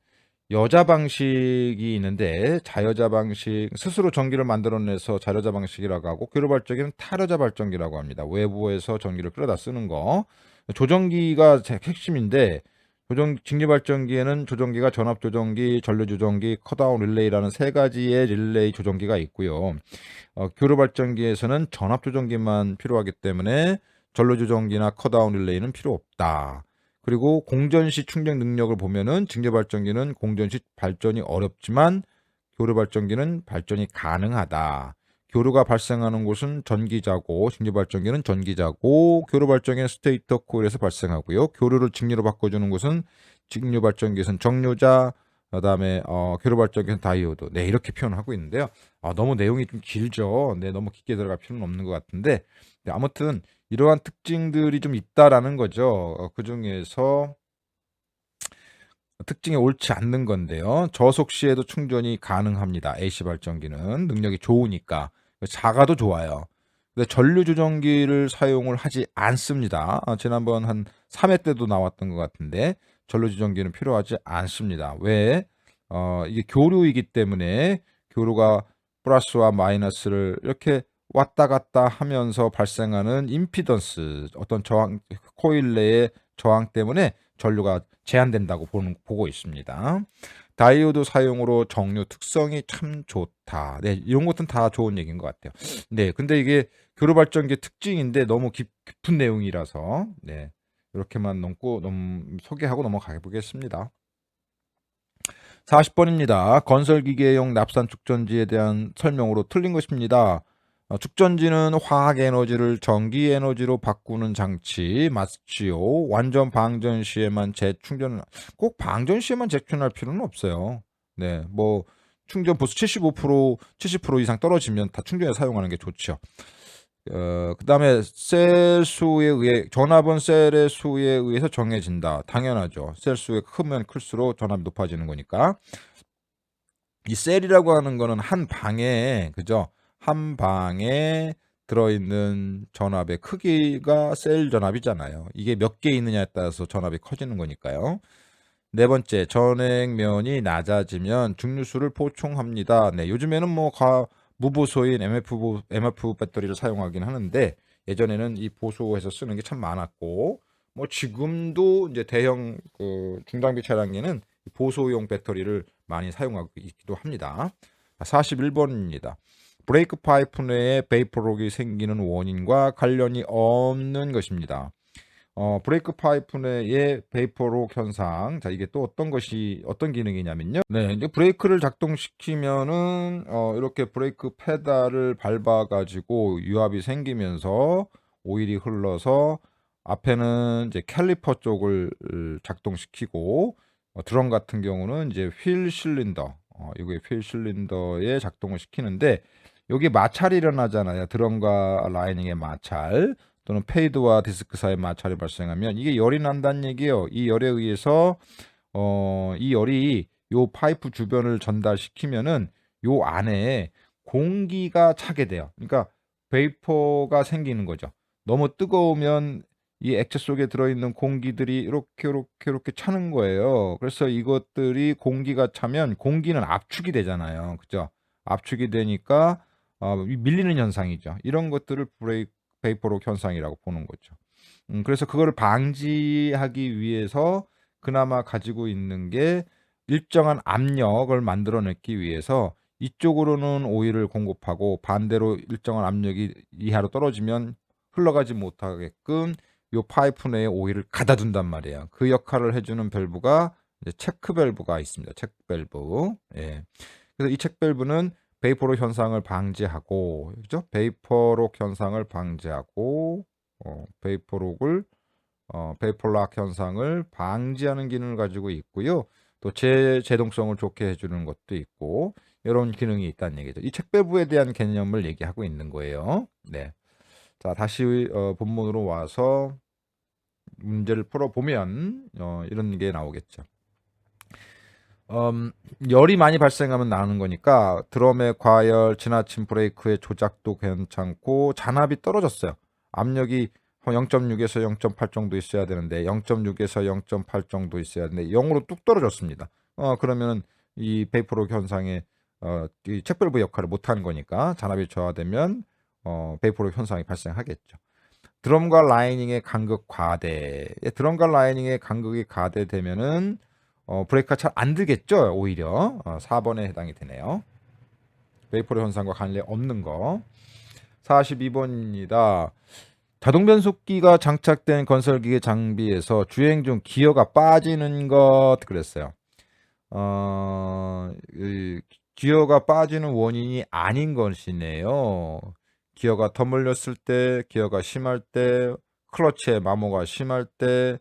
여자 방식이 있는데 자여자 방식, 스스로 전기를 만들어내서 자여자 방식이라고 하고, 교류 발전기는 탈여자 발전기라고 합니다. 외부에서 전기를 끌어다 쓰는 거. 조정기가 핵심인데, 직류 발전기에는 조정기가 전압 조정기, 전류 조정기, 컷다운 릴레이라는 세 가지의 릴레이 조정기가 있고요. 교류 발전기에서는 전압 조정기만 필요하기 때문에 전류 조정기나 컷다운 릴레이는 필요 없다. 그리고 공전시 충전 능력을 보면은 직류 발전기는 공전시 발전이 어렵지만 교류 발전기는 발전이 가능하다. 교류가 발생하는 곳은 전기자고, 직류 발전기는 전기자고, 교류 발전기는 스테이터 코일에서 발생하고요. 교류를 직류로 바꿔주는 곳은 직류 발전기에서는 정류자, 그다음에 교류 발전기는 다이오드. 네, 이렇게 표현하고 있는데요. 너무 내용이 좀 길죠. 네, 너무 깊게 들어갈 필요는 없는 것 같은데, 네, 아무튼 이러한 특징들이 좀 있다라는 거죠. 그 중에서 특징이 옳지 않는 건데요. 저속 시에도 충전이 가능합니다. AC 발전기는 능력이 좋으니까 작아도 좋아요. 근데 전류 조정기를 사용을 하지 않습니다. 지난번 한 3회 때도 나왔던 것 같은데 전류 조정기는 필요하지 않습니다. 왜? 이게 교류이기 때문에 교류가 플러스와 마이너스를 이렇게 왔다 갔다 하면서 발생하는 임피던스, 어떤 저항, 코일 내의 저항 때문에 전류가 제한된다고 보고 있습니다. 다이오드 사용으로 정류 특성이 참 좋다. 네, 이런 것들은 다 좋은 얘기인 것 같아요. 네, 근데 이게 교류 발전기 특징인데 너무 깊은 내용이라서 네, 이렇게만 소개하고 넘어가 보겠습니다. 40번입니다. 건설기계용 납산 축전지에 대한 설명으로 틀린 것입니다. 축전지는 화학 에너지를 전기 에너지로 바꾸는 장치 맞지요. 완전 방전 시에만 재충전, 꼭 방전 시에만 재충전할 필요는 없어요. 네, 뭐 충전 보수 75%, 70% 이상 떨어지면 다 충전에 사용하는 게 좋죠. 그 다음에 셀 수에 의해, 전압은 셀의 수에 의해서 정해진다. 당연하죠. 셀 수가 크면 클수록 전압이 높아지는 거니까. 이 셀이라고 하는 거는 한 방에, 그죠? 한 방에 들어있는 전압의 크기가 셀 전압이잖아요. 이게 몇 개 있느냐에 따라서 전압이 커지는 거니까요. 네 번째, 전행면이 낮아지면 중류수를 보충합니다. 네, 요즘에는 뭐 무보소인 MF 배터리를 사용하긴 하는데 예전에는 이 보소해서 쓰는 게 참 많았고, 뭐 지금도 이제 대형 중장비 차량에는 보소용 배터리를 많이 사용하고 있기도 합니다. 41번입니다. 브레이크 파이프 내에 베이퍼록이 생기는 원인과 관련이 없는 것입니다. 브레이크 파이프 내의 베이퍼록 현상. 자, 이게 또 어떤 기능이냐면요. 네, 이제 브레이크를 작동시키면은, 이렇게 브레이크 페달을 밟아가지고 유압이 생기면서 오일이 흘러서 앞에는 이제 캘리퍼 쪽을 작동시키고, 드럼 같은 경우는 이제 휠 실린더, 이게 휠 실린더에 작동을 시키는데, 여기 마찰이 일어나잖아요. 드럼과 라이닝의 마찰. 또는 페이드와 디스크 사이 마찰이 발생하면 이게 열이 난다는 얘기예요. 이 열에 의해서 이 열이 요 파이프 주변을 전달시키면은 요 안에 공기가 차게 돼요. 그러니까 베이퍼가 생기는 거죠. 너무 뜨거우면 이 액체 속에 들어있는 공기들이 이렇게 차는 거예요. 그래서 이것들이 공기가 차면 공기는 압축이 되잖아요. 그죠? 압축이 되니까 밀리는 현상이죠. 이런 것들을 베이퍼록 현상이라고 보는 거죠. 그래서 그거를 방지하기 위해서 그나마 가지고 있는 게 일정한 압력을 만들어내기 위해서 이쪽으로는 오일을 공급하고 반대로 일정한 압력이 이하로 떨어지면 흘러가지 못하게끔 요 파이프 내에 오일을 가다 둔단 말이에요. 그 역할을 해주는 밸브가 이제 체크 밸브가 있습니다. 체크 밸브. 예. 그래서 이 체크 밸브는 베이퍼록 현상을 방지하고, 그죠? 베이퍼록 현상을 방지하고, 베이퍼락 현상을 방지하는 기능을 가지고 있고요. 또 제동성을 좋게 해주는 것도 있고 이런 기능이 있다는 얘기죠. 이 책배부에 대한 개념을 얘기하고 있는 거예요. 네. 자, 다시 본문으로 와서 문제를 풀어보면 이런 게 나오겠죠. 열이 많이 발생하면 나는 거니까 드럼의 과열, 지나친 브레이크의 조작도 괜찮고 잔압이 떨어졌어요. 압력이 0.6에서 0.8 정도 있어야 되는데 0.6에서 0.8 정도 있어야 되는데 0으로 뚝 떨어졌습니다. 그러면 이 베이퍼록 현상의 이 책밸브 역할을 못하는 거니까 잔압이 저하되면 베이퍼록 현상이 발생하겠죠. 드럼과 라이닝의 간극 과대. 드럼과 라이닝의 간극이 과대되면은 브레이크가 잘 안 들겠죠. 오히려 4번에 해당이 되네요. 베이퍼로 현상과 관련 없는 거. 42번입니다. 자동 변속기가 장착된 건설기계 장비에서 주행 중 기어가 빠지는 것 그랬어요. 기어가 빠지는 원인이 아닌 것이네요. 기어가 터물렸을 때, 기어가 심할 때, 클러치의 마모가 심할 때,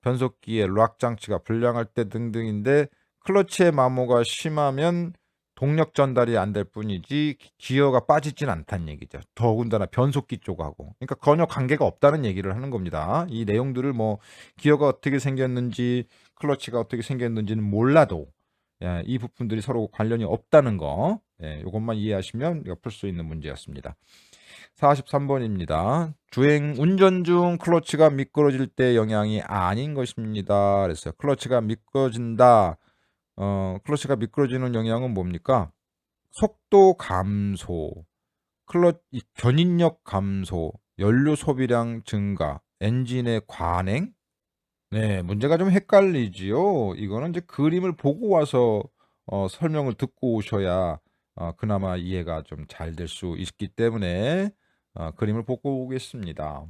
변속기의 락 장치가 불량할 때 등등인데 클러치의 마모가 심하면 동력 전달이 안 될 뿐이지 기어가 빠지진 않다는 얘기죠. 더군다나 변속기 쪽하고. 그러니까 전혀 관계가 없다는 얘기를 하는 겁니다. 이 내용들을 뭐 기어가 어떻게 생겼는지 클러치가 어떻게 생겼는지는 몰라도 이 부품들이 서로 관련이 없다는 거 이것만 이해하시면 풀 수 있는 문제였습니다. 43번입니다. 운전 중 클러치가 미끄러질 때 영향이 아닌 것입니다. 그랬어요. 클러치가 미끄러진다. 클러치가 미끄러지는 영향은 뭡니까? 속도 감소, 견인력 감소, 연료 소비량 증가, 엔진의 관행. 네, 문제가 좀 헷갈리지요. 이거는 이제 그림을 보고 와서 설명을 듣고 오셔야 그나마 이해가 좀 잘 될 수 있기 때문에 그림을 보고 오겠습니다.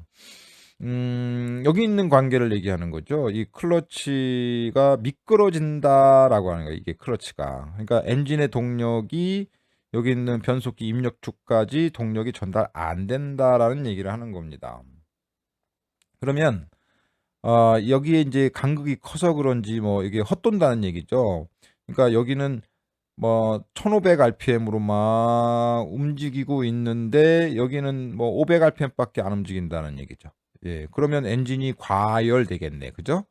여기 있는 관계를 얘기하는 거죠. 이 클러치가 미끄러진다라고 하는 거예요. 이게 클러치가. 그러니까 엔진의 동력이 여기 있는 변속기 입력축까지 동력이 전달 안 된다라는 얘기를 하는 겁니다. 그러면 여기에 이제 간극이 커서 그런지 뭐 이게 헛돈다는 얘기죠. 그러니까 여기는 뭐 1500rpm으로 막 움직이고 있는데 여기는 뭐 500rpm밖에 안 움직인다는 얘기죠. 예, 그러면 엔진이 과열되겠네, 그죠?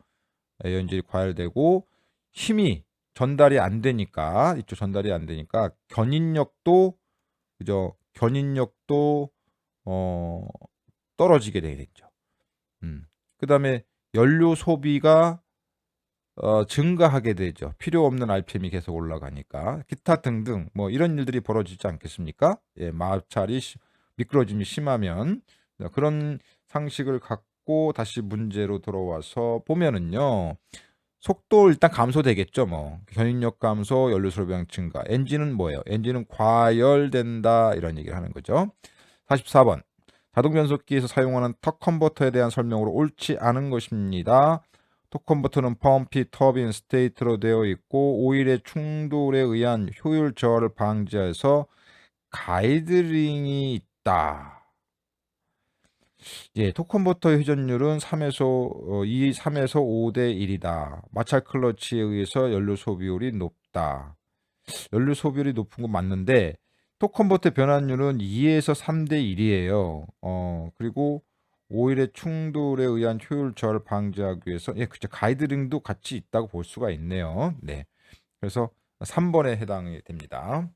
엔진이 과열되고 힘이 전달이 안 되니까 이쪽 전달이 안 되니까 견인력도 그죠? 견인력도 떨어지게 되겠죠. 그다음에 연료 소비가 증가하게 되죠. 필요 없는 RPM이 계속 올라가니까 기타 등등 뭐 이런 일들이 벌어지지 않겠습니까? 예, 마찰이 미끄러짐이 심하면 그런 상식을 갖고 다시 문제로 들어와서 보면은요. 속도 일단 감소되겠죠. 뭐 견인력 감소, 연료 소비량 증가. 엔진은 뭐예요? 엔진은 과열된다 이런 얘기를 하는 거죠. 44번. 자동 변속기에서 사용하는 턱 컨버터에 대한 설명으로 옳지 않은 것입니다. 턱 컨버터는 펌프, 터빈, 스테이터로 되어 있고 오일의 충돌에 의한 효율 저하를 방지해서 가이드링이 있다. 예, 턱 컨버터의 회전율은 3에서 5대 1이다. 마찰 클러치에 의해서 연료 소비율이 높다. 연료 소비율이 높은 건 맞는데 턱 컨버터 변환율은 2에서 3대 1이에요. 그리고 오일의 충돌에 의한 효율 저하를 방지하기 위해서 그죠. 가이드링도 같이 있다고 볼 수가 있네요. 네. 그래서 3번에 해당이 됩니다.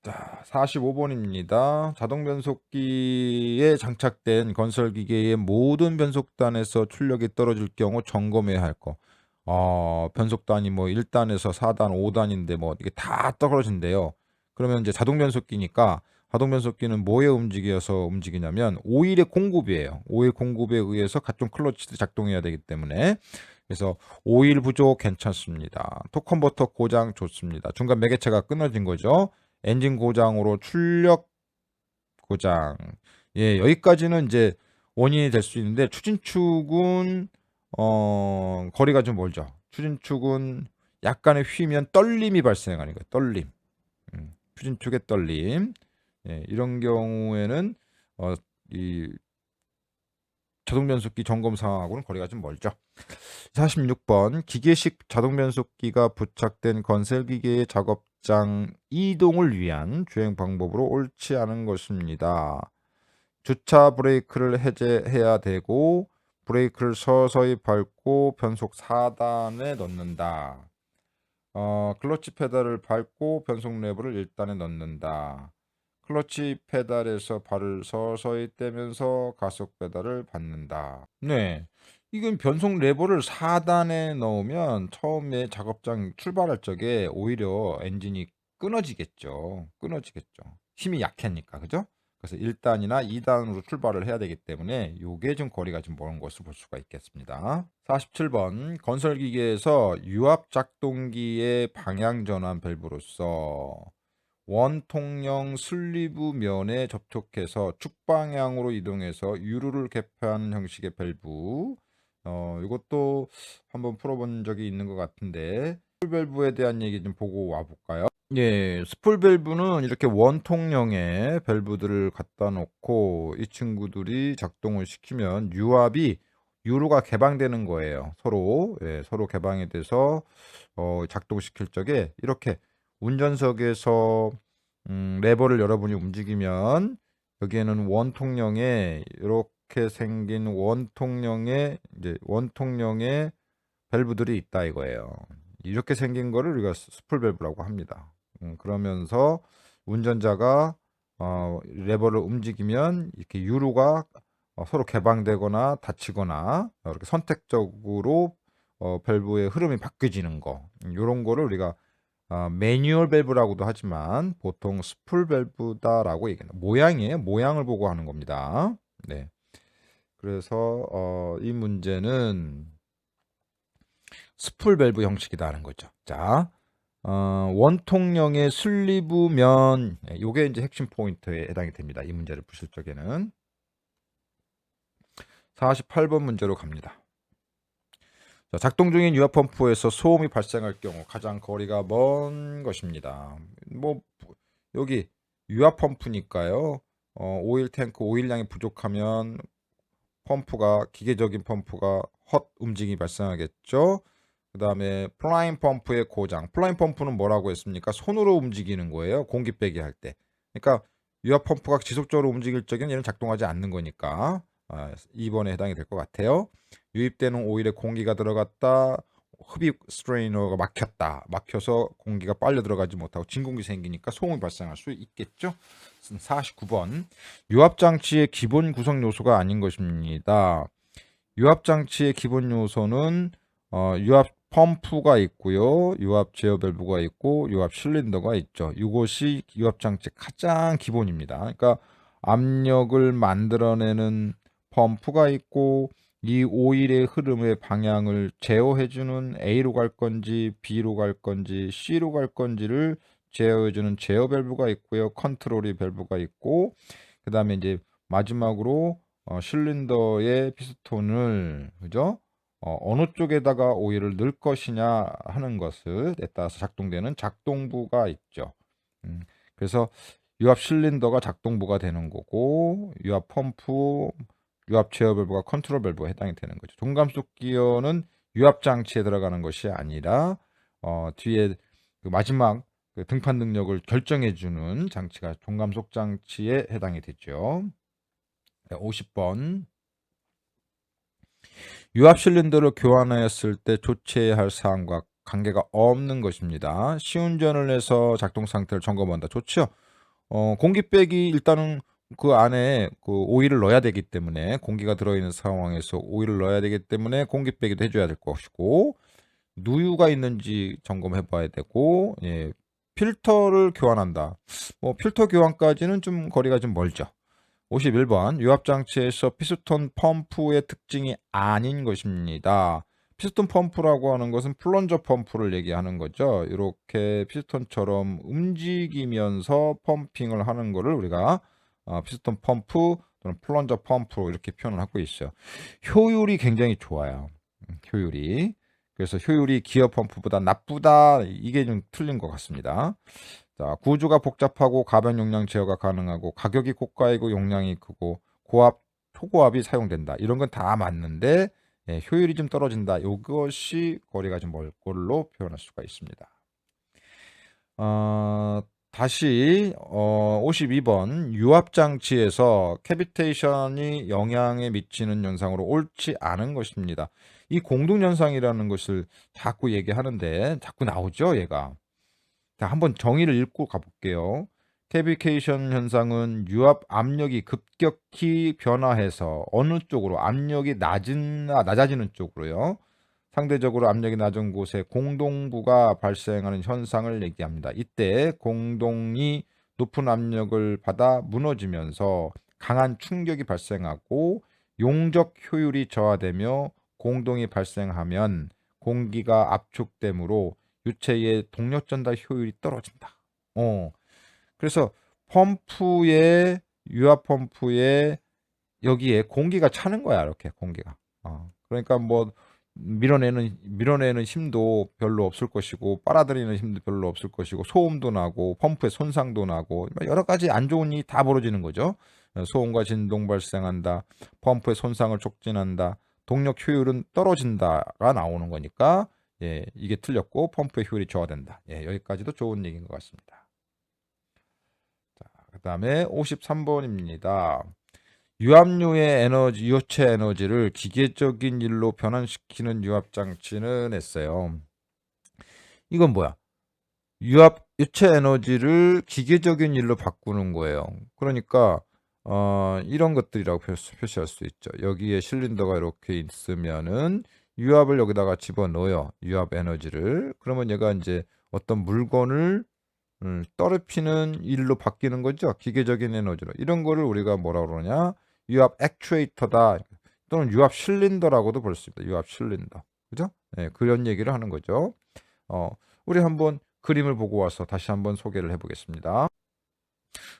자, 45번입니다. 자동 변속기에 장착된 건설 기계의 모든 변속단에서 출력이 떨어질 경우 점검해야 할 거. 변속단이 뭐 1단에서 4단, 5단인데 뭐 이게 다 떨어진대요. 그러면 이제 자동 변속기니까 자동 변속기는 뭐에 움직이냐면 오일의 공급이에요. 오일 공급에 의해서 각종 클러치도 작동해야 되기 때문에 그래서 오일 부족 괜찮습니다. 토컨버터 고장 좋습니다. 중간 매개체가 끊어진 거죠. 엔진 고장으로 출력 고장. 여기까지는 이제 원인이 될 수 있는데 추진축은 거리가 좀 멀죠. 추진축은 약간의 휘면 떨림이 발생하는 거예요. 떨림. 추진축의 떨림. 이런 경우에는 이 자동 변속기 점검 상황하고는 거리가 좀 멀죠. 46번 기계식 자동 변속기가 부착된 건설 기계의 작업장 이동을 위한 주행 방법으로 옳지 않은 것입니다. 주차 브레이크를 해제해야 되고 브레이크를 서서히 밟고 변속 4단에 넣는다. 클러치 페달을 밟고 변속 레버를 1단에 넣는다. 클러치 페달에서 발을 서서히 떼면서 가속 페달을 밟는다. 네. 이건 변속 레버를 4단에 넣으면 처음에 작업장 출발할 적에 오히려 엔진이 끊어지겠죠. 힘이 약하니까. 그죠? 그래서 1단이나 2단으로 출발을 해야 되기 때문에 요게 좀 거리가 좀 먼 것을 볼 수가 있겠습니다. 47번 건설 기계에서 유압 작동기의 방향 전환 밸브로서 원통형 슬리브 면에 접촉해서 축방향으로 이동해서 유루를 개폐하는 형식의 밸브. 이것도 한번 풀어본 적이 있는 것 같은데 스풀 밸브에 대한 얘기 좀 보고 와볼까요? 스풀 밸브는 이렇게 원통형의 밸브들을 갖다 놓고 이 친구들이 작동을 시키면 유루가 개방되는 거예요. 서로 개방이 돼서 작동시킬 적에 이렇게 운전석에서 레버를 여러분이 움직이면 여기에는 원통형의 이렇게 생긴 원통형의 밸브들이 있다 이거예요. 이렇게 생긴 거를 우리가 스풀 밸브라고 합니다. 그러면서 운전자가 레버를 움직이면 이렇게 유루가 서로 개방되거나 닫히거나 이렇게 선택적으로 밸브의 흐름이 바뀌어지는 거 이런 거를 우리가 매뉴얼 밸브라고도 하지만 보통 스풀 밸브다라고 얘기합니다. 모양이에요. 모양을 보고 하는 겁니다. 네. 그래서 이 문제는 스풀 밸브 형식이다라는 거죠. 자, 원통형의 슬리브면 요게 이제 핵심 포인트에 해당이 됩니다. 이 문제를 푸실 적에는 48번 문제로 갑니다. 자, 작동 중인 유압 펌프에서 소음이 발생할 경우 가장 거리가 먼 것입니다. 뭐 여기 유압 펌프니까요. 오일 탱크 오일량이 부족하면 기계적인 펌프가 헛 움직임이 발생하겠죠. 그 다음에 플라잉 펌프의 고장. 플라잉 펌프는 뭐라고 했습니까? 손으로 움직이는 거예요. 공기 빼기 할 때. 그러니까 유압 펌프가 지속적으로 움직일 적에는 얘는 작동하지 않는 거니까 2번에 해당이 될 것 같아요. 유입되는 오일에 공기가 들어갔다. 흡입 스트레이너가 막혀서 공기가 빨려 들어가지 못하고 진공기 생기니까 소음이 발생할 수 있겠죠. 49번 유압장치의 기본 구성 요소가 아닌 것입니다. 유압장치의 기본 요소는 유압 펌프가 있고요. 유압 제어 밸브가 있고 유압 실린더가 있죠. 이것이 유압장치 가장 기본입니다. 그러니까 압력을 만들어내는 펌프가 있고 이 오일의 흐름의 방향을 제어해주는 A로 갈 건지 B로 갈 건지 C로 갈 건지를 제어해주는 제어 밸브가 있고요. 컨트롤이 밸브가 있고 그 다음에 이제 마지막으로 실린더의 피스톤을 그죠? 어느 쪽에다가 오일을 넣을 것이냐 하는 것에 따라서 작동되는 작동부가 있죠. 그래서 유압 실린더가 작동부가 되는 거고 유압 펌프, 유압 제어 밸브가 컨트롤 밸브가 해당이 되는 거죠. 종감속 기어는 유압 장치에 들어가는 것이 아니라 뒤에 그 마지막 그 등판 능력을 결정해 주는 장치가 종감속 장치에 해당이 되죠. 네, 50번. 유압 실린더를 교환하였을 때 조치해야 할 사항과 관계가 없는 것입니다. 시운전을 해서 작동 상태를 점검한다. 좋죠. 공기백이 일단은 그 안에 그 오일을 넣어야 되기 때문에, 공기가 들어있는 상황에서 오일을 넣어야 되기 때문에 공기백이도 해줘야 될 것이고, 누유가 있는지 점검해 봐야 되고, 예, 필터를 교환한다. 뭐 필터 교환까지는 좀 거리가 좀 멀죠. 51번. 유압장치에서 피스톤 펌프의 특징이 아닌 것입니다. 피스톤 펌프라고 하는 것은 플런저 펌프를 얘기하는 거죠. 이렇게 피스톤처럼 움직이면서 펌핑을 하는 거를 우리가 피스톤 펌프 또는 플런저 펌프로 이렇게 표현을 하고 있어요. 효율이 굉장히 좋아요. 효율이. 그래서 효율이 기어 펌프보다 나쁘다, 이게 좀 틀린 것 같습니다. 자, 구조가 복잡하고 가변 용량 제어가 가능하고 가격이 고가이고 용량이 크고 고압, 초고압이 사용된다. 이런 건 다 맞는데, 예, 효율이 좀 떨어진다. 이것이 거리가 좀 멀 걸로 표현할 수가 있습니다. 다시 52번. 유압 장치에서 캐비테이션이 영향에 미치는 현상으로 옳지 않은 것입니다. 이 공동 현상이라는 것을 자꾸 얘기하는데 자꾸 나오죠, 얘가. 자, 한번 정의를 읽고 가볼게요. 캐비테이션 현상은 유압 압력이 급격히 변화해서 어느 쪽으로, 압력이 낮아지는 쪽으로요. 상대적으로 압력이 낮은 곳에 공동부가 발생하는 현상을 얘기합니다. 이때 공동이 높은 압력을 받아 무너지면서 강한 충격이 발생하고 용적 효율이 저하되며, 공동이 발생하면 공기가 압축되므로 유체의 동력 전달 효율이 떨어진다. 그래서 펌프에, 유압 펌프에 여기에 공기가 차는 거야, 이렇게 공기가. 그러니까 뭐 밀어내는 힘도 별로 없을 것이고, 빨아들이는 힘도 별로 없을 것이고, 소음도 나고, 펌프에 손상도 나고, 여러 가지 안 좋은 일이 다 벌어지는 거죠. 소음과 진동 발생한다. 펌프의 손상을 촉진한다. 동력 효율은 떨어진다가 나오는 거니까, 예, 이게 틀렸고 펌프의 효율이 저하된다. 예, 여기까지도 좋은 얘기인 것 같습니다. 자, 그다음에 53번입니다. 유압류의 에너지, 유체 에너지를 기계적인 일로 변환시키는 유압 장치는 했어요. 이건 뭐야? 유체 에너지를 기계적인 일로 바꾸는 거예요. 그러니까 이런 것들이라고 표시할 수 있죠. 여기에 실린더가 이렇게 있으면은 유압을 여기다가 집어넣어요. 유압 에너지를. 그러면 얘가 이제 어떤 물건을 떨어뜨리는 일로 바뀌는 거죠. 기계적인 에너지로. 이런 거를 우리가 뭐라 그러냐? 유압 액추에이터다. 또는 유압 실린더라고도 볼 수 있습니다. 유압 실린더. 그죠? 네, 그런 얘기를 하는 거죠. 우리 한번 그림을 보고 와서 다시 한번 소개를 해보겠습니다.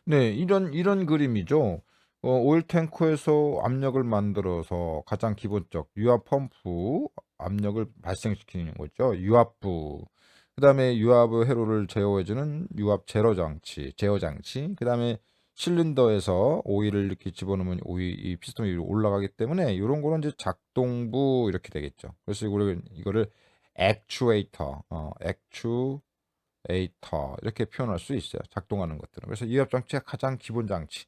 네, 이런 그림이죠. 오일 탱커에서 압력을 만들어서 가장 기본적 유압 펌프 압력을 발생시키는 거죠. 유압부. 그다음에 유압의 회로를 제어해주는 유압 제어 장치. 그다음에 실린더에서 오일을 이렇게 집어넣으면 이 피스톤이 위로 올라가기 때문에 이런 거는 이제 작동부 이렇게 되겠죠. 그래서 우리가 이거를 액추에이터, 액추에이터 이렇게 표현할 수 있어요. 작동하는 것들은. 그래서 유압 장치의 가장 기본 장치,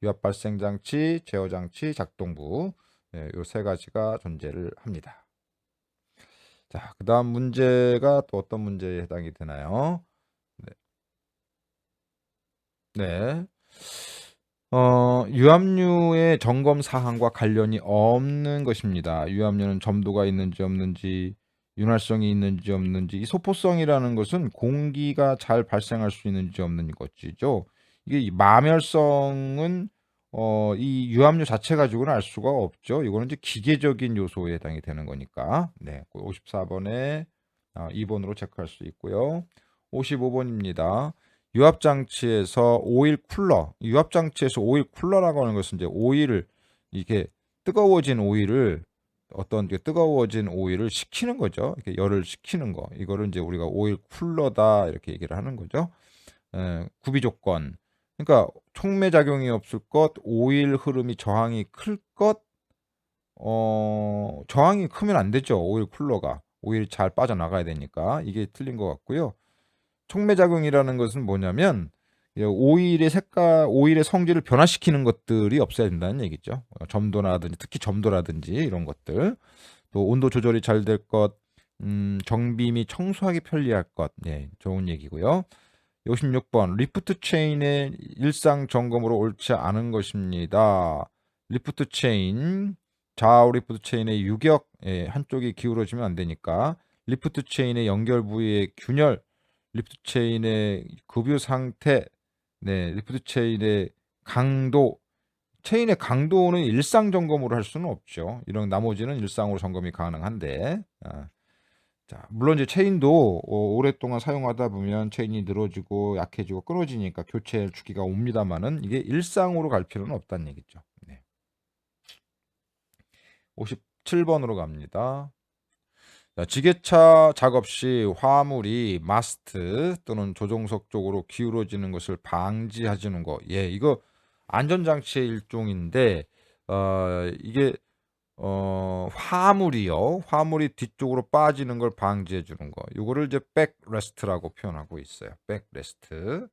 유압 발생 장치, 제어 장치, 작동부, 이 세 가지가 존재를 합니다. 자, 그다음 문제가 또 어떤 문제에 해당이 되나요? 네. 네. 유압류의 점검 사항과 관련이 없는 것입니다. 유압류는 점도가 있는지 없는지, 윤활성이 있는지 없는지, 이 소포성이라는 것은 공기가 잘 발생할 수 있는지 없는 것이죠. 이게 이 마멸성은 이 유압류 자체 가지고는 알 수가 없죠. 이거는 이제 기계적인 요소에 해당이 되는 거니까. 네, 54번에 2번으로 체크할 수 있고요. 55번입니다. 유압장치에서 오일 쿨러, 유압장치에서 오일 쿨러라고 하는 것은 이제 오일을, 이게 뜨거워진 오일을, 어떤 뜨거워진 오일을 식히는 거죠. 이렇게 열을 식히는 거. 이거를 이제 우리가 오일 쿨러다 이렇게 얘기를 하는 거죠. 구비 조건. 그러니까 촉매 작용이 없을 것, 오일 흐름이 저항이 클 것, 저항이 크면 안 되죠. 오일 쿨러가. 오일이 잘 빠져나가야 되니까. 이게 틀린 것 같고요. 촉매작용이라는 것은 뭐냐면 오일의 색깔, 오일의 성질을 변화시키는 것들이 없어야 된다는 얘기죠. 점도라든지 특히 점도라든지 이런 것들. 또 온도 조절이 잘 될 것, 정비 및 청소하기 편리할 것. 예, 좋은 얘기고요. 56번 리프트 체인의 일상 점검으로 옳지 않은 것입니다. 리프트 체인, 좌우 리프트 체인의 유격, 예, 한쪽이 기울어지면 안 되니까 리프트 체인의 연결 부위의 균열, 리프트 체인의 급유 상태, 네, 리프트 체인의 강도, 체인의 강도는 일상 점검으로 할 수는 없죠. 이런 나머지는 일상으로 점검이 가능한데, 자, 물론 이제 체인도 오랫동안 사용하다 보면 체인이 늘어지고 약해지고 끊어지니까 교체 주기가 옵니다만은 이게 일상으로 갈 필요는 없다는 얘기죠. 네. 57번으로 갑니다. 자, 지게차 작업 시 화물이 마스트 또는 조종석 쪽으로 기울어지는 것을 방지해주는 거. 예, 이거 안전장치의 일종인데 이게 화물이 뒤쪽으로 빠지는 걸 방지해 주는 거. 요거를 이제 백레스트라고 표현하고 있어요. 백레스트.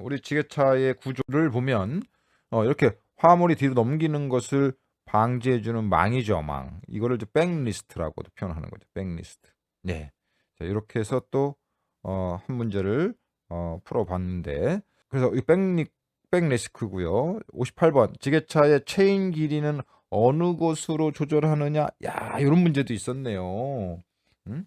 우리 지게차의 구조를 보면 이렇게 화물이 뒤로 넘기는 것을 방지해 주는 망이죠, 망. 이거를 이제 백리스트라고도 표현하는 거죠. 백리스트. 네. 자, 이렇게 해서 또 한 문제를 풀어 봤는데 그래서 이 백리스크고요. 58번. 지게차의 체인 길이는 어느 곳으로 조절하느냐? 야, 이런 문제도 있었네요. 음?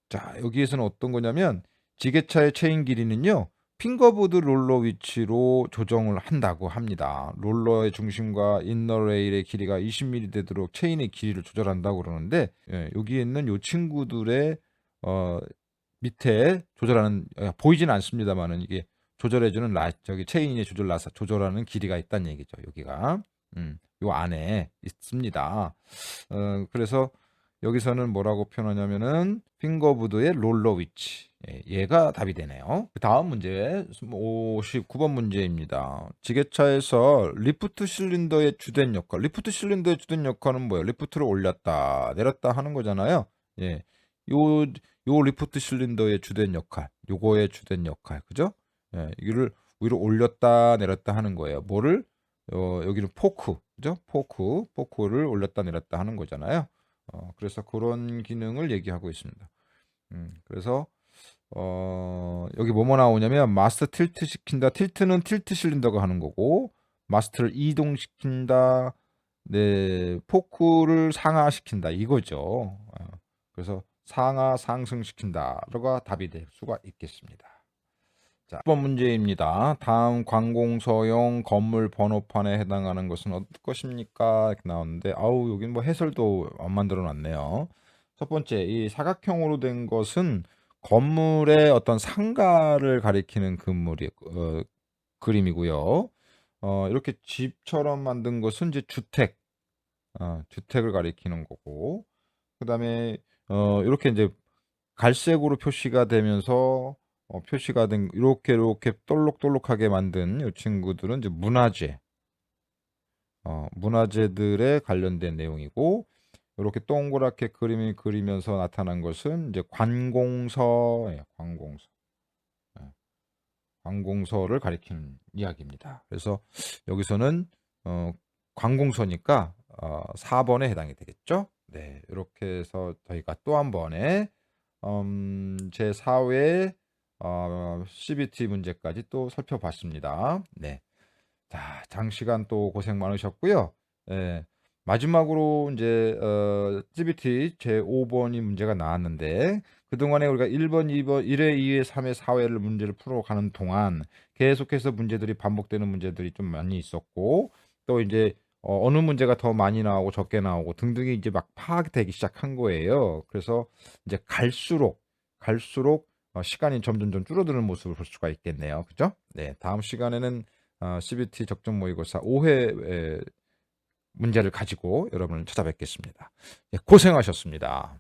자, 여기에서는 어떤 거냐면 지게차의 체인 길이는요. 핑거보드 롤러 위치로 조정을 한다고 합니다. 롤러의 중심과 인너 레일의 길이가 20mm 되도록 체인의 길이를 조절한다고 그러는데 여기에 있는 요 친구들의 밑에 조절하는 보이진 않습니다만은 이게 조절해주는 저기 체인의 조절하는 길이가 있다는 얘기죠. 여기가 요 안에 있습니다. 그래서 여기서는 뭐라고 표현하냐면은 핑거보드의 롤러 위치. 얘가 답이 되네요. 다음 문제 59번 문제입니다. 지게차에서 리프트 실린더의 주된 역할. 리프트 실린더의 주된 역할은 뭐예요? 리프트를 올렸다 내렸다 하는 거잖아요. 예. 요 리프트 실린더의 주된 역할. 요거의 주된 역할. 그죠? 예. 이거를 위로 올렸다 내렸다 하는 거예요. 뭐를 여기는 포크. 그죠? 포크를 올렸다 내렸다 하는 거잖아요. 그래서 그런 기능을 얘기하고 있습니다. 그래서 여기 뭐뭐 나오냐면 마스터 틸트 시킨다. 틸트는 틸트 실린더가 하는 거고 마스터를 이동시킨다. 네, 포크를 상하시킨다 이거죠. 그래서 상하 상승시킨다가 답이 될 수가 있겠습니다. 자, 1번 문제입니다. 다음 관공서용 건물 번호판에 해당하는 것은 어떤 것입니까? 이렇게 나오는데 아우 여긴 뭐 해설도 안 만들어 놨네요. 첫 번째 이 사각형으로 된 것은 건물의 어떤 상가를 가리키는 그림이고요. 이렇게 집처럼 만든 것은 이제 주택을 가리키는 거고 그다음에 이렇게 이제 갈색으로 표시가 되면서 표시가 된 이렇게 떨록떨록하게 만든 이 친구들은 이제 문화재들에 관련된 내용이고 이렇게 동그랗게 그림이 그리면서 나타난 것은 이제 관공서, 관공서를 가리키는 이야기입니다. 그래서 여기서는 관공서니까 4번에 해당이 되겠죠. 네, 이렇게 해서 저희가 또 한 번에 제 4회 CBT 문제까지 또 살펴봤습니다. 네. 자, 장시간 또 고생 많으셨고요. 예, 마지막으로 이제 CBT 제 5번이 문제가 나왔는데 그동안에 우리가 1번, 2번, 1회, 2회, 3회, 4회를 문제를 풀어가는 동안 계속해서 문제들이 반복되는 문제들이 좀 많이 있었고 또 이제 어느 문제가 더 많이 나오고 적게 나오고 등등이 이제 막 파악되기 시작한 거예요. 그래서 이제 갈수록 시간이 점점 줄어드는 모습을 볼 수가 있겠네요. 그죠? 네, 다음 시간에는 CBT 적정 모의고사 5회 문제를 가지고 여러분을 찾아뵙겠습니다. 네, 고생하셨습니다.